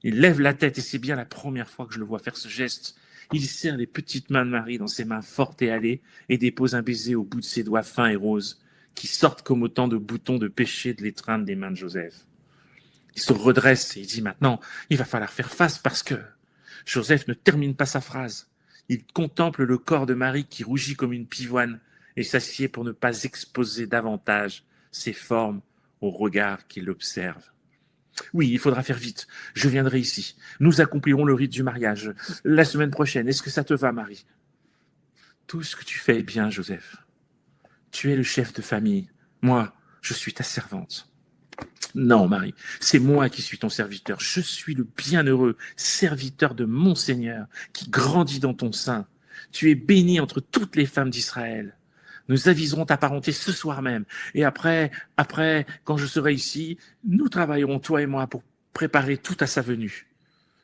Il lève la tête, et c'est bien la première fois que je le vois faire ce geste. Il serre les petites mains de Marie dans ses mains fortes et hâlées, et dépose un baiser au bout de ses doigts fins et roses, qui sortent comme autant de boutons de péché de l'étreinte des mains de Joseph. Il se redresse et il dit maintenant, il va falloir faire face parce que Joseph ne termine pas sa phrase. Il contemple le corps de Marie qui rougit comme une pivoine et s'assied pour ne pas exposer davantage ses formes au regard qui l'observe. Oui, il faudra faire vite. Je viendrai ici. Nous accomplirons le rite du mariage la semaine prochaine. Est-ce que ça te va, Marie? Tout ce que tu fais est bien, Joseph. Tu es le chef de famille. Moi, je suis ta servante. Non, Marie, c'est moi qui suis ton serviteur. Je suis le bienheureux serviteur de mon Seigneur qui grandit dans ton sein. Tu es bénie entre toutes les femmes d'Israël. Nous aviserons ta parenté ce soir même. Et après, quand je serai ici, nous travaillerons, toi et moi, pour préparer tout à sa venue.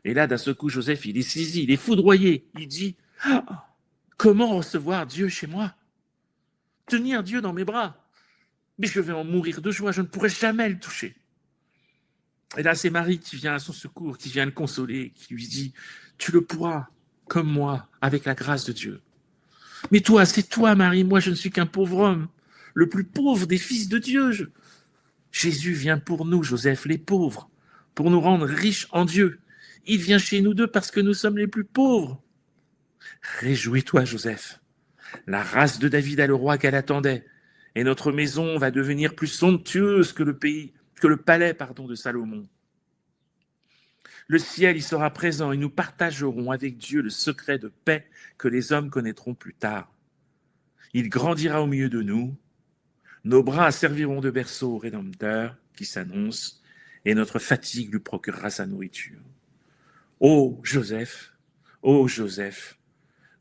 Et là, d'un seul coup, Joseph, il est saisi, il est foudroyé. Il dit, ah, comment recevoir Dieu chez moi? Tenir Dieu dans mes bras? Mais je vais en mourir de joie, je ne pourrai jamais le toucher. Et là, c'est Marie qui vient à son secours, qui vient le consoler, qui lui dit, tu le pourras, comme moi, avec la grâce de Dieu. Mais toi, c'est toi, Marie, moi je ne suis qu'un pauvre homme, le plus pauvre des fils de Dieu. Jésus vient pour nous, Joseph, les pauvres, pour nous rendre riches en Dieu. Il vient chez nous deux parce que nous sommes les plus pauvres. Réjouis-toi, Joseph. La race de David a le roi qu'elle attendait, et notre maison va devenir plus somptueuse que le palais de Salomon. Le ciel y sera présent et nous partagerons avec Dieu le secret de paix que les hommes connaîtront plus tard. Il grandira au milieu de nous, nos bras serviront de berceau au Rédempteur qui s'annonce et notre fatigue lui procurera sa nourriture. Ô Joseph,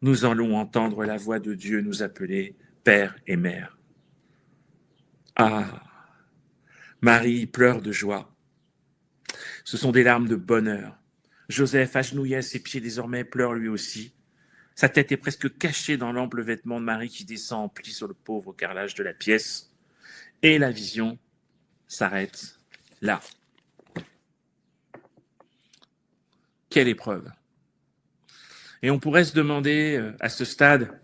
nous allons entendre la voix de Dieu nous appeler Père et Mère. Ah, Marie pleure de joie. Ce sont des larmes de bonheur. Joseph, agenouillé à ses pieds désormais, pleure lui aussi. Sa tête est presque cachée dans l'ample vêtement de Marie qui descend en plis sur le pauvre carrelage de la pièce. Et la vision s'arrête là. Quelle épreuve! Et on pourrait se demander à ce stade,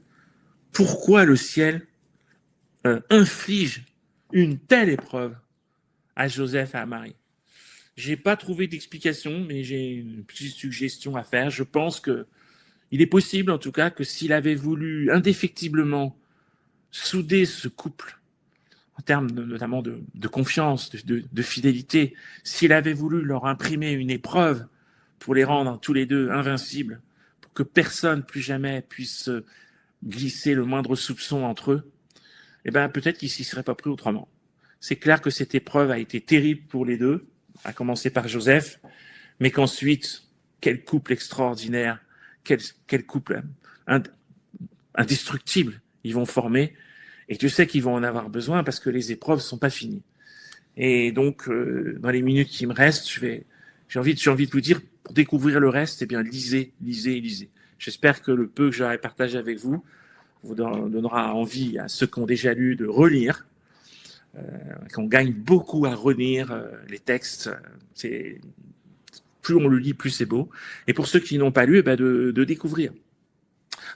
pourquoi le ciel inflige une telle épreuve à Joseph et à Marie? J'ai pas trouvé d'explication, mais j'ai une petite suggestion à faire. Je pense que il est possible, en tout cas, que s'il avait voulu indéfectiblement souder ce couple, en termes notamment de confiance, de fidélité, s'il avait voulu leur imprimer une épreuve pour les rendre tous les deux invincibles, pour que personne plus jamais puisse glisser le moindre soupçon entre eux, eh ben peut-être qu'ils s'y seraient pas pris autrement. C'est clair que cette épreuve a été terrible pour les deux, à commencer par Joseph, mais qu'ensuite, quel couple extraordinaire, quel couple indestructible ils vont former, et tu sais qu'ils vont en avoir besoin parce que les épreuves sont pas finies. Et donc, dans les minutes qui me restent, j'ai envie de vous dire, pour découvrir le reste, eh bien, lisez. J'espère que le peu que j'aurai partagé avec vous donnera envie à ceux qui ont déjà lu de relire, qu'on gagne beaucoup à relire les textes. Plus on le lit, plus c'est beau. Et pour ceux qui n'ont pas lu, eh ben de découvrir.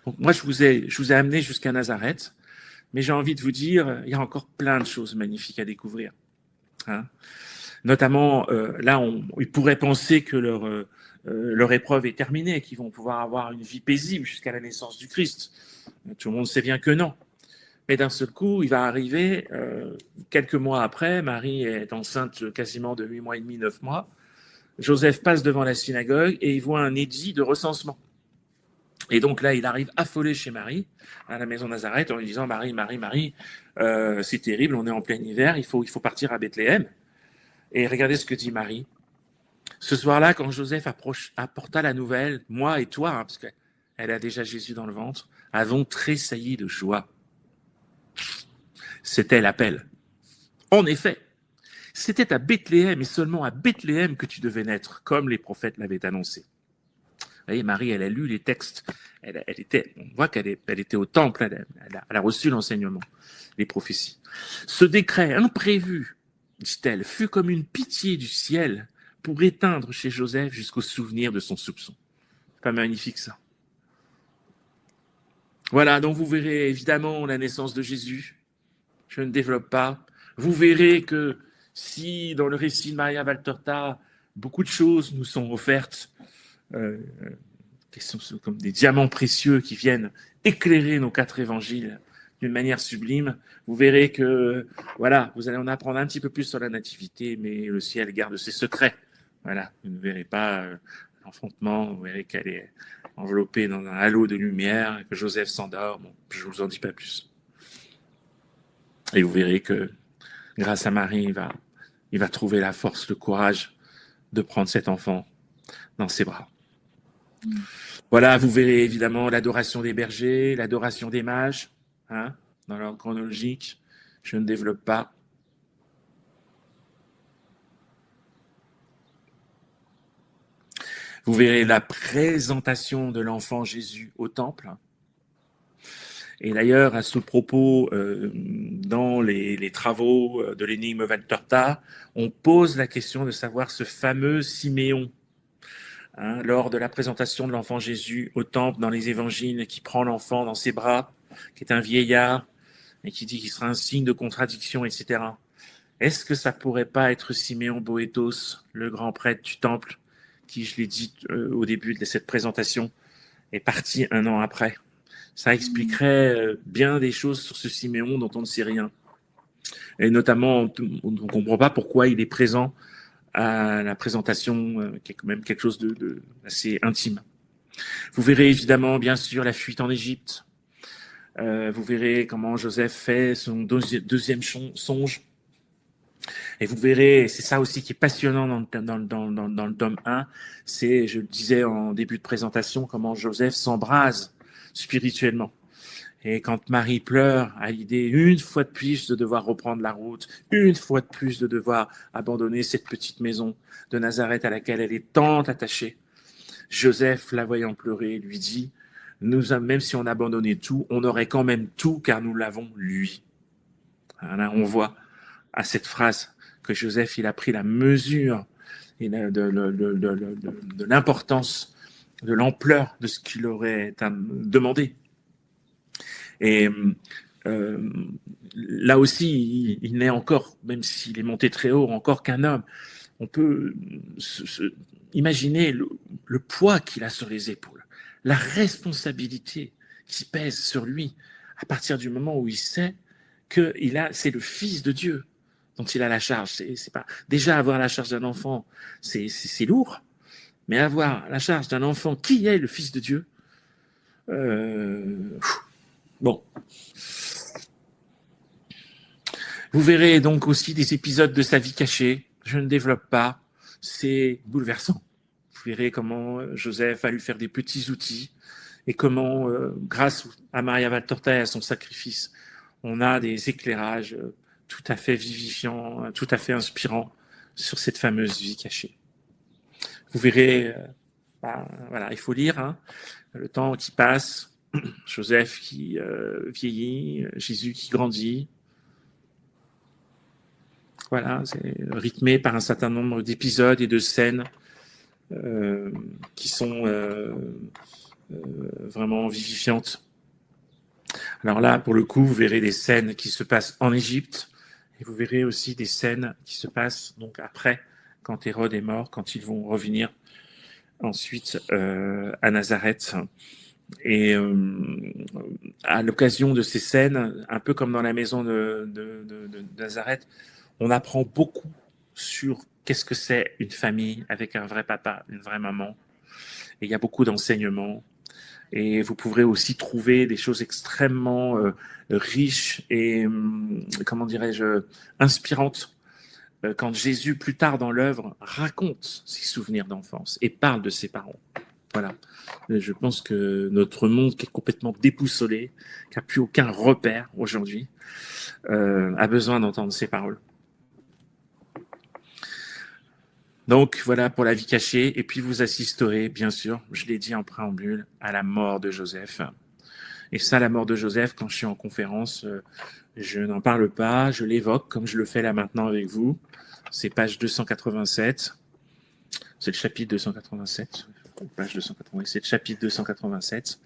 Donc moi, je vous ai amené jusqu'à Nazareth, mais j'ai envie de vous dire, il y a encore plein de choses magnifiques à découvrir. Hein, notamment, là, ils pourraient penser que leur épreuve est terminée, qu'ils vont pouvoir avoir une vie paisible jusqu'à la naissance du Christ. Tout le monde sait bien que non. Mais d'un seul coup, il va arriver, quelques mois après, Marie est enceinte quasiment de 8 mois et demi, 9 mois. Joseph passe devant la synagogue et il voit un édit de recensement. Et donc là, il arrive affolé chez Marie, à la maison Nazareth, en lui disant « Marie, c'est terrible, on est en plein hiver, il faut partir à Bethléem. » Et regardez ce que dit Marie. Ce soir-là, quand Joseph apporta la nouvelle, moi et toi, parce qu'elle a déjà Jésus dans le ventre, avons tressailli de joie. C'était l'appel. En effet, c'était à Bethléem et seulement à Bethléem que tu devais naître, comme les prophètes l'avaient annoncé. Vous voyez, Marie, elle a lu les textes. On voit qu'elle était au temple, elle a reçu l'enseignement, les prophéties. Ce décret imprévu, dit-elle, fut comme une pitié du ciel pour éteindre chez Joseph jusqu'au souvenir de son soupçon. C'est pas magnifique, ça? Voilà, donc vous verrez évidemment la naissance de Jésus. Je ne développe pas. Vous verrez que si dans le récit de Maria Valtorta, beaucoup de choses nous sont offertes, qui sont comme des diamants précieux qui viennent éclairer nos 4 évangiles d'une manière sublime. Vous verrez que, voilà, vous allez en apprendre un petit peu plus sur la nativité, mais le ciel garde ses secrets. Voilà, vous ne verrez pas l'enfantement, vous verrez qu'elle est enveloppée dans un halo de lumière, que Joseph s'endort. Bon, je ne vous en dis pas plus. Et vous verrez que, grâce à Marie, il va trouver la force, le courage de prendre cet enfant dans ses bras. Voilà, vous verrez évidemment l'adoration des bergers, l'adoration des mages, hein, dans l'ordre chronologique. Je ne développe pas. Vous verrez la présentation de l'enfant Jésus au temple. Et d'ailleurs, à ce propos, dans les travaux de l'énigme Valtorta, on pose la question de savoir ce fameux Siméon, hein, lors de la présentation de l'enfant Jésus au temple dans les évangiles, qui prend l'enfant dans ses bras, qui est un vieillard, et qui dit qu'il sera un signe de contradiction, etc. Est-ce que ça pourrait pas être Siméon Boétos, le grand prêtre du temple, qui, je l'ai dit au début de cette présentation, est parti 1 an après? Ça expliquerait bien des choses sur ce Siméon dont on ne sait rien. Et notamment, on ne comprend pas pourquoi il est présent à la présentation, qui est quand même quelque chose de assez intime. Vous verrez évidemment, bien sûr, la fuite en Égypte. Vous verrez comment Joseph fait son deuxième songe. Et vous verrez, c'est ça aussi qui est passionnant dans le tome 1, c'est, je le disais en début de présentation, comment Joseph s'embrase spirituellement. Et quand Marie pleure à l'idée, une fois de plus, de devoir reprendre la route, une fois de plus, de devoir abandonner cette petite maison de Nazareth à laquelle elle est tant attachée, Joseph, la voyant pleurer, lui dit, même si on abandonnait tout, on aurait quand même tout car nous l'avons lui. Là, on voit à cette phrase que Joseph, il a pris la mesure de l'importance, de l'ampleur de ce qu'il aurait demandé. Et là aussi, il n'est encore, même s'il est monté très haut, encore qu'un homme. On peut imaginer le poids qu'il a sur les épaules, la responsabilité qui pèse sur lui à partir du moment où il sait que c'est le Fils de Dieu dont il a la charge. C'est pas déjà avoir la charge d'un enfant, c'est lourd, mais avoir la charge d'un enfant qui est le Fils de Dieu, bon. Vous verrez donc aussi des épisodes de sa vie cachée. Je ne développe pas. C'est bouleversant. Vous verrez comment Joseph va lui faire des petits outils et comment, grâce à Maria Valtorta et à son sacrifice, on a des éclairages tout à fait vivifiants, tout à fait inspirants sur cette fameuse vie cachée. Vous verrez, voilà, il faut lire, hein, le temps qui passe, Joseph qui vieillit, Jésus qui grandit. Voilà, c'est rythmé par un certain nombre d'épisodes et de scènes qui sont vraiment vivifiantes. Alors là, pour le coup, vous verrez des scènes qui se passent en Égypte et vous verrez aussi des scènes qui se passent donc après, quand Hérode est mort, quand ils vont revenir ensuite à Nazareth. Et à l'occasion de ces scènes, un peu comme dans la maison de Nazareth, on apprend beaucoup sur qu'est-ce que c'est une famille avec un vrai papa, une vraie maman. Et il y a beaucoup d'enseignements. Et vous pourrez aussi trouver des choses extrêmement riches et, comment dirais-je, inspirantes quand Jésus, plus tard dans l'œuvre, raconte ses souvenirs d'enfance et parle de ses parents. Voilà. Je pense que notre monde qui est complètement déboussolé, qui n'a plus aucun repère aujourd'hui, a besoin d'entendre ces paroles. Donc voilà pour la vie cachée, et puis vous assisterez, bien sûr, je l'ai dit en préambule, à la mort de Joseph. Et ça, la mort de Joseph, quand je suis en conférence, je n'en parle pas, je l'évoque comme je le fais là maintenant avec vous. C'est page 287, c'est le chapitre 287, page 287, c'est le chapitre 287.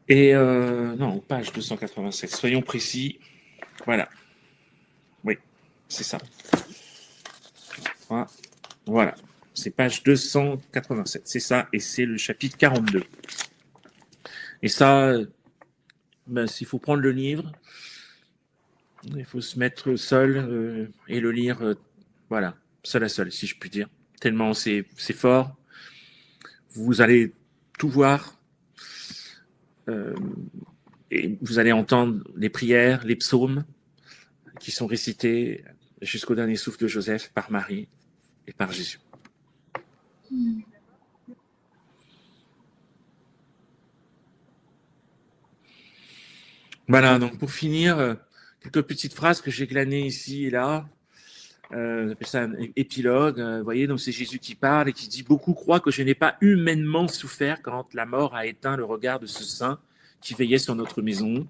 Et non, page 287, soyons précis, voilà. Oui, c'est ça. Voilà. C'est page 287. C'est ça, et c'est le chapitre 42. Et ça, s'il faut prendre le livre, il faut se mettre seul et le lire, voilà, seul à seul, si je puis dire. Tellement c'est fort. Vous allez tout voir. Et vous allez entendre les prières, les psaumes qui sont récités jusqu'au dernier souffle de Joseph par Marie et par Jésus. Voilà, donc pour finir, quelques petites phrases que j'ai glanées ici et là. On appelle ça un épilogue. Vous voyez, donc c'est Jésus qui parle et qui dit « Beaucoup croient que je n'ai pas humainement souffert quand la mort a éteint le regard de ce saint qui veillait sur notre maison. »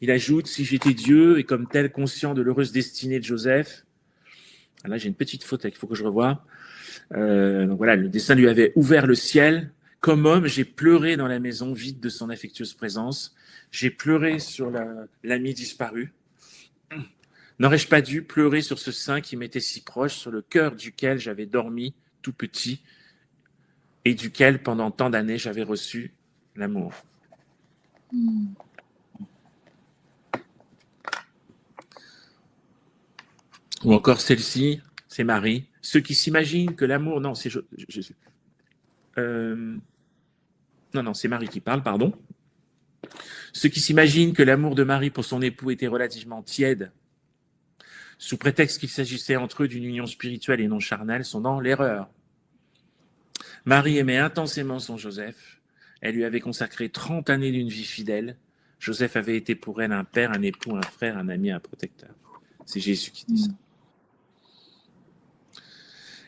Il ajoute « Si j'étais Dieu et comme tel conscient de l'heureuse destinée de Joseph. » Là, j'ai une petite faute qu'il faut que je revoie. Donc voilà, le destin lui avait ouvert le ciel. Comme homme, j'ai pleuré dans la maison vide de son affectueuse présence. J'ai pleuré sur l'ami disparu. N'aurais-je pas dû pleurer sur ce saint qui m'était si proche, sur le cœur duquel j'avais dormi tout petit et duquel, pendant tant d'années, j'avais reçu l'amour. Ou encore celle-ci, c'est Marie. Ceux qui s'imaginent que l'amour... Non, c'est Jésus. Non, c'est Marie qui parle, pardon. Ceux qui s'imaginent que l'amour de Marie pour son époux était relativement tiède, sous prétexte qu'il s'agissait entre eux d'une union spirituelle et non charnelle, sont dans l'erreur. Marie aimait intensément son Joseph. Elle lui avait consacré 30 années d'une vie fidèle. Joseph avait été pour elle un père, un époux, un frère, un ami, un protecteur. C'est Jésus qui dit ça.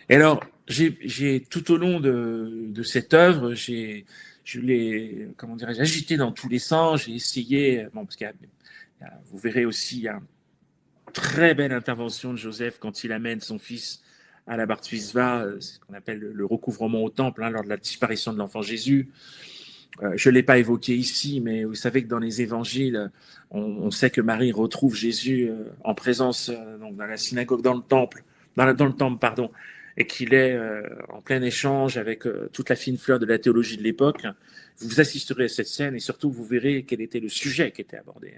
Et alors, j'ai tout au long de cette œuvre, je l'ai, comment dirais-je, agité dans tous les sens. J'ai essayé, parce qu'il y a, vous verrez aussi, il y a une très belle intervention de Joseph quand il amène son fils à la Bar Mitzvah, c'est ce qu'on appelle le recouvrement au temple, lors de la disparition de l'enfant Jésus. Je ne l'ai pas évoqué ici, mais vous savez que dans les évangiles, on sait que Marie retrouve Jésus en présence donc dans la synagogue, dans le temple, pardon, et qu'il est en plein échange avec toute la fine fleur de la théologie de l'époque. Vous assisterez à cette scène et surtout vous verrez quel était le sujet qui était abordé,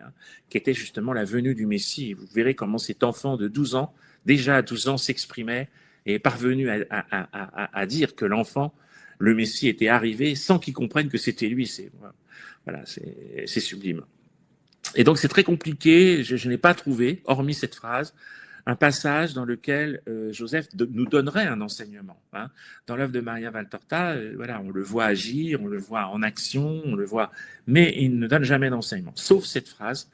qui était justement la venue du Messie. Et vous verrez comment cet enfant de 12 ans, déjà à 12 ans, s'exprimait et est parvenu à dire que l'enfant, le Messie, était arrivé sans qu'il comprenne que c'était lui. C'est sublime. Et donc c'est très compliqué, je n'ai pas trouvé, hormis cette phrase, un passage dans lequel Joseph nous donnerait un enseignement. Dans l'œuvre de Maria Valtorta, on le voit agir, on le voit en action, on le voit, mais il ne donne jamais d'enseignement, sauf cette phrase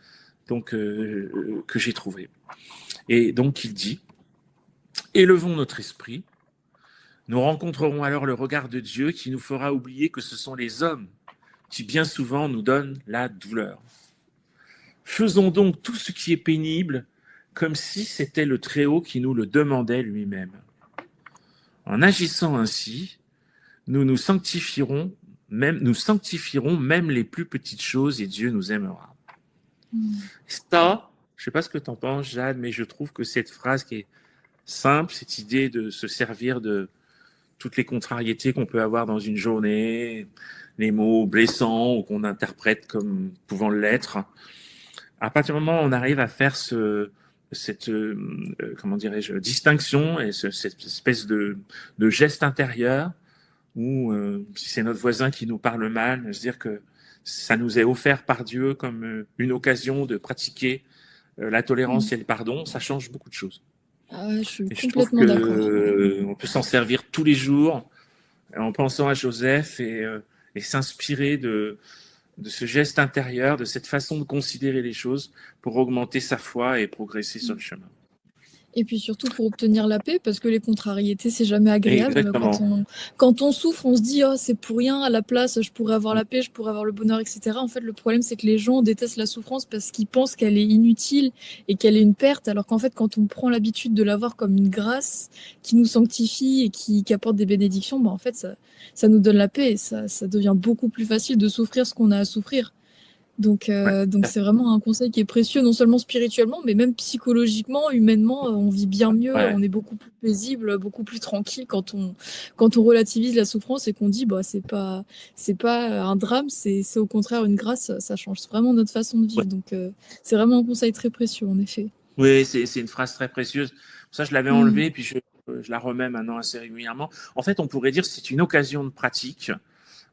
donc, que j'ai trouvée. Et donc il dit « Élevons notre esprit, nous rencontrerons alors le regard de Dieu qui nous fera oublier que ce sont les hommes qui bien souvent nous donnent la douleur. Faisons donc tout ce qui est pénible comme si c'était le Très-Haut qui nous le demandait lui-même. En agissant ainsi, nous sanctifierons même les plus petites choses et Dieu nous aimera. » Ça, je ne sais pas ce que tu en penses, Jade, mais je trouve que cette phrase qui est simple, cette idée de se servir de toutes les contrariétés qu'on peut avoir dans une journée, les mots blessants ou qu'on interprète comme pouvant l'être, à partir du moment où on arrive à faire cette distinction et cette espèce de geste intérieur où si c'est notre voisin qui nous parle mal, se dire que ça nous est offert par Dieu comme une occasion de pratiquer la tolérance et le pardon, ça change beaucoup de choses. Je suis complètement d'accord. On peut s'en servir tous les jours en pensant à Joseph et s'inspirer de ce geste intérieur, de cette façon de considérer les choses pour augmenter sa foi et progresser sur le chemin. Et puis surtout pour obtenir la paix, parce que les contrariétés, c'est jamais agréable. Exactement. Quand on souffre, on se dit « Oh, c'est pour rien, à la place, je pourrais avoir la paix, je pourrais avoir le bonheur, etc. » En fait, le problème, c'est que les gens détestent la souffrance parce qu'ils pensent qu'elle est inutile et qu'elle est une perte, alors qu'en fait, quand on prend l'habitude de la voir comme une grâce qui nous sanctifie et qui apporte des bénédictions, en fait, ça nous donne la paix et ça devient beaucoup plus facile de souffrir ce qu'on a à souffrir. Ouais. Donc c'est vraiment un conseil qui est précieux, non seulement spirituellement, mais même psychologiquement, humainement, on vit bien mieux, Ouais. on est beaucoup plus paisible, beaucoup plus tranquille quand on relativise la souffrance et qu'on dit, bah, c'est pas un drame, c'est au contraire une grâce, ça change vraiment notre façon de Ouais. vivre. Donc, c'est vraiment un conseil très précieux, en effet. Oui, c'est une phrase très précieuse. Pour ça, je l'avais Mm. enlevée, puis je la remets maintenant assez régulièrement. En fait, on pourrait dire que c'est une occasion de pratique.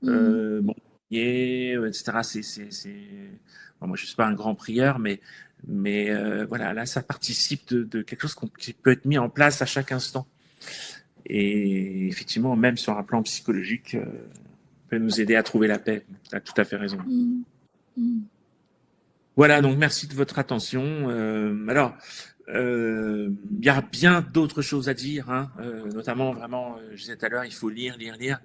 Mm. Bon, etc. Bon, moi, je suis pas un grand prieur, mais voilà, là, ça participe de quelque chose qui peut être mis en place à chaque instant. Et effectivement, même sur un plan psychologique, peut nous aider à trouver la paix. Tu as tout à fait raison. Mm. Mm. Voilà, donc merci de votre attention. Alors, il y a bien d'autres choses à dire, hein, notamment vraiment, je disais tout à l'heure, il faut lire, lire, lire.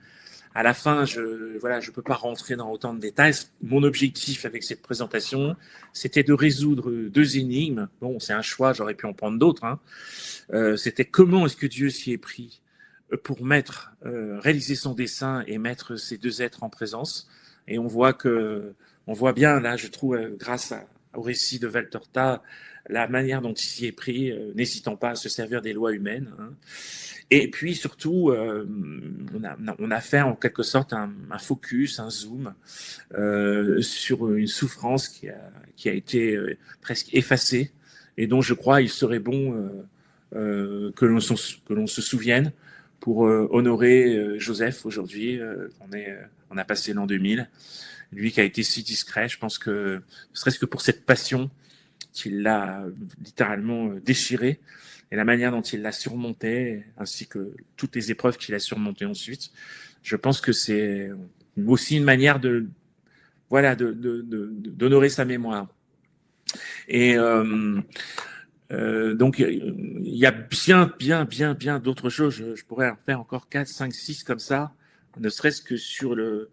À la fin, je peux pas rentrer dans autant de détails. Mon objectif avec cette présentation, c'était de résoudre deux énigmes. Bon, c'est un choix, j'aurais pu en prendre d'autres. Hein. C'était comment est-ce que Dieu s'y est pris pour réaliser son dessein et mettre ces deux êtres en présence. Et on voit bien là, je trouve, au récit de Valtorta, la manière dont il s'y est pris, n'hésitant pas à se servir des lois humaines. Hein. Et puis surtout, on a fait en quelque sorte un focus, un zoom sur une souffrance qui a été presque effacée et dont je crois il serait bon que l'on se souvienne pour honorer Joseph aujourd'hui. On a passé l'an 2000. Lui qui a été si discret, je pense que, ne serait-ce que pour cette passion qu'il l'a littéralement déchiré et la manière dont il l'a surmonté, ainsi que toutes les épreuves qu'il a surmontées ensuite, je pense que c'est aussi une manière voilà, d'honorer sa mémoire. Et donc, il y a bien d'autres choses. Je pourrais en faire encore 4, 5, 6 comme ça, ne serait-ce que sur le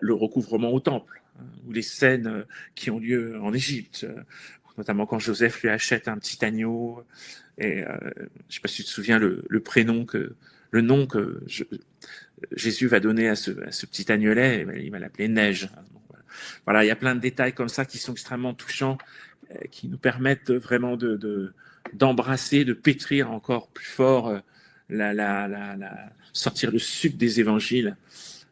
recouvrement au temple, hein, ou les scènes qui ont lieu en Égypte, notamment quand Joseph lui achète un petit agneau. Et je ne sais pas si tu te souviens le nom que Jésus va donner à ce petit agnelet, il va l'appeler Neige. Voilà, il y a plein de détails comme ça qui sont extrêmement touchants, qui nous permettent vraiment d'embrasser, de pétrir encore plus fort, sortir le sucre des évangiles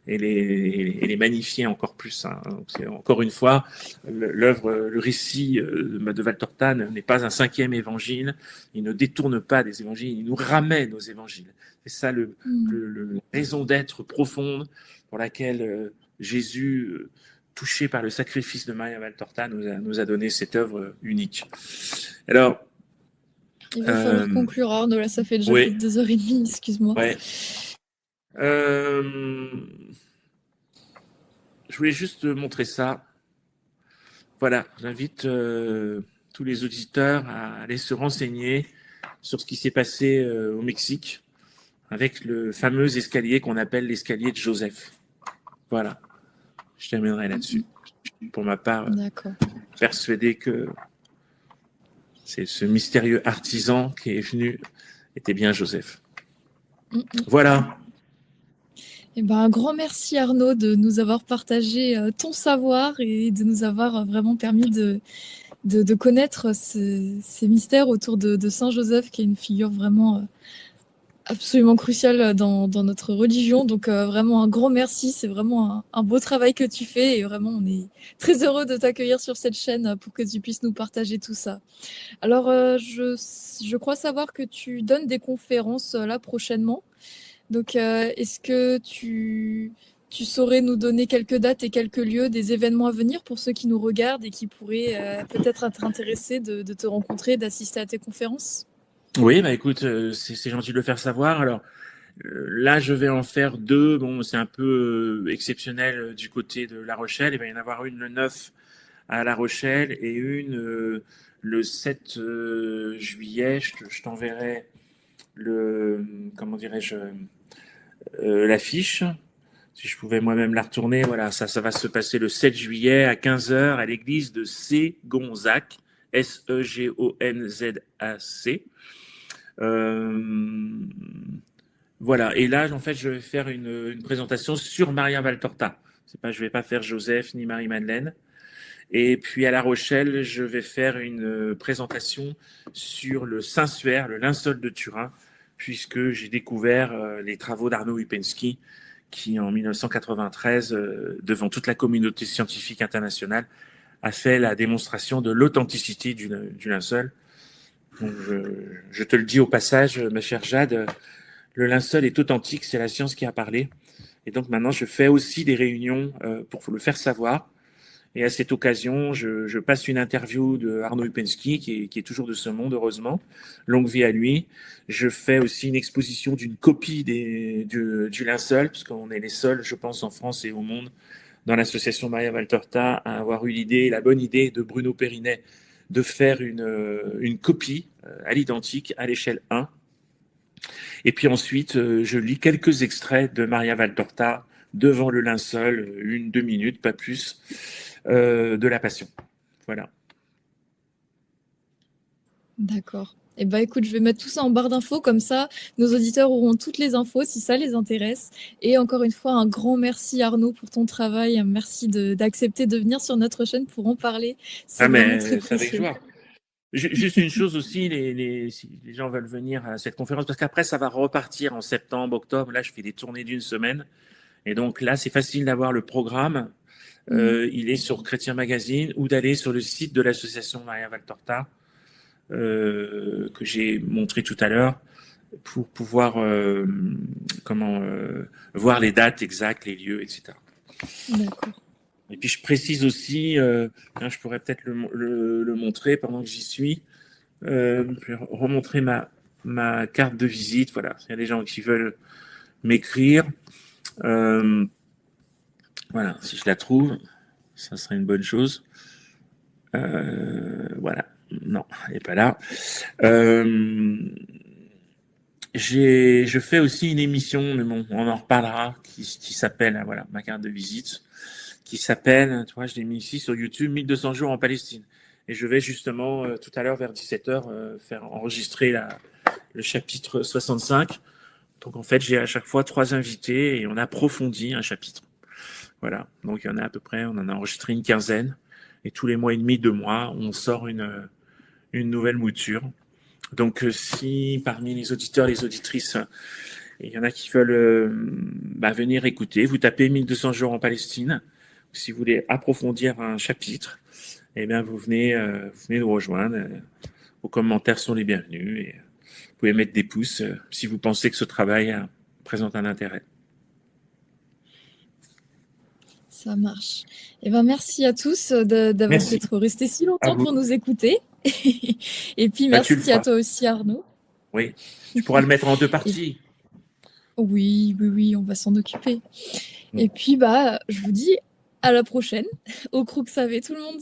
et les magnifier encore plus. Hein. C'est, encore une fois, le récit de Valtorta n'est pas un cinquième évangile, il ne détourne pas des évangiles, il nous ramène aux évangiles. C'est ça Mm. la raison d'être profonde pour laquelle Jésus, touché par le sacrifice de Maria Valtorta, nous a donné cette œuvre unique. Alors, Il va falloir conclure, Arnaud, là, ça fait déjà plus oui, de 2 heures et demie, excuse-moi. ouais. Euh, je voulais juste montrer ça. Voilà, j'invite tous les auditeurs à aller se renseigner sur ce qui s'est passé au Mexique avec le fameux escalier qu'on appelle l'escalier de Joseph. Voilà, je terminerai là-dessus. Pour ma part, D'accord. persuadé que c'est ce mystérieux artisan qui est venu était bien Joseph. Voilà. Eh ben, un grand merci Arnaud de nous avoir partagé ton savoir et de nous avoir vraiment permis de connaître ces mystères autour de Saint Joseph, qui est une figure vraiment absolument cruciale dans notre religion. Donc vraiment un grand merci, c'est vraiment un beau travail que tu fais et vraiment on est très heureux de t'accueillir sur cette chaîne pour que tu puisses nous partager tout ça. Alors je crois savoir que tu donnes des conférences là prochainement. Donc, est-ce que tu saurais nous donner quelques dates et quelques lieux des événements à venir pour ceux qui nous regardent et qui pourraient peut-être être intéressés de te rencontrer, d'assister à tes conférences? Oui, bah écoute, c'est gentil de le faire savoir. Alors là, je vais en faire deux. Bon, c'est un peu exceptionnel du côté de La Rochelle. Il va y en avoir une le 9 à La Rochelle et une le 7 juillet. Je t'enverrai comment dirais-je, l'affiche. Si je pouvais moi-même la retourner, voilà, ça va se passer le 7 juillet à 15 heures à l'église de Ségonzac, Segonzac. Voilà, et là, en fait, je vais faire une présentation sur Maria Valtorta. C'est pas, je vais pas faire Joseph ni Marie-Madeleine. Et puis à La Rochelle, je vais faire une présentation sur le Saint-Suaire, le linceul de Turin, puisque j'ai découvert les travaux d'Arnaud Wipensky, qui en 1993, devant toute la communauté scientifique internationale, a fait la démonstration de l'authenticité du linceul. Donc, je te le dis au passage, ma chère Jade, le linceul est authentique, c'est la science qui a parlé. Et donc maintenant, je fais aussi des réunions pour le faire savoir. Et à cette occasion, je passe une interview de Arnaud Wipensky, qui est toujours de ce monde, heureusement. Longue vie à lui. Je fais aussi une exposition d'une copie du linceul, parce qu'on est les seuls, je pense, en France et au monde, dans l'association Maria Valtorta, à avoir eu l'idée, la bonne idée de Bruno Périnet, de faire une copie à l'identique, à l'échelle 1. Et puis ensuite, je lis quelques extraits de Maria Valtorta devant le linceul, 1-2 minutes, pas plus, de la Passion. Voilà. D'accord. Eh ben, écoute, je vais mettre tout ça en barre d'infos, comme ça, nos auditeurs auront toutes les infos si ça les intéresse. Et encore une fois, un grand merci Arnaud pour ton travail. Merci d'accepter de venir sur notre chaîne pour en parler. C'est vraiment très c'est avec précieux. joie. Juste une chose aussi, si les gens veulent venir à cette conférence, parce qu'après, ça va repartir en septembre, octobre. Là, je fais des tournées d'une semaine. Et donc là, c'est facile d'avoir le programme. Il est sur Chrétien Magazine ou d'aller sur le site de l'association Maria Valtorta, que j'ai montré tout à l'heure, pour pouvoir voir les dates exactes, les lieux, etc. D'accord. Et puis je précise aussi, je pourrais peut-être le montrer pendant que j'y suis, je vais remontrer ma carte de visite. Voilà, il y a des gens qui veulent m'écrire. Voilà, si je la trouve, ça serait une bonne chose. Voilà, non, elle n'est pas là. Je fais aussi une émission, mais bon, on en reparlera, qui s'appelle, voilà, ma carte de visite, qui s'appelle, tu vois, je l'ai mis ici sur YouTube, 1200 jours en Palestine. Et je vais justement, tout à l'heure, vers 17h, faire enregistrer le chapitre 65. Donc, en fait, j'ai à chaque fois 3 invités et on approfondit un chapitre. Voilà. Donc, il y en a à peu près, on en a enregistré une quinzaine. Et tous les mois et demi, 2 mois, on sort une nouvelle mouture. Donc, si parmi les auditeurs, les auditrices, il y en a qui veulent venir écouter, vous tapez 1200 jours en Palestine. Si vous voulez approfondir un chapitre, eh bien, vous venez nous rejoindre. Vos commentaires sont les bienvenus. Et vous pouvez mettre des pouces si vous pensez que ce travail présente un intérêt. Ça marche. Eh ben, merci à tous d'avoir d'être restés si longtemps pour nous écouter. Et puis, merci à toi aussi, Arnaud. Oui, tu pourras le mettre en 2 parties. Oui, on va s'en occuper. Et puis, je vous dis à la prochaine. Au Crook Savé, tout le monde.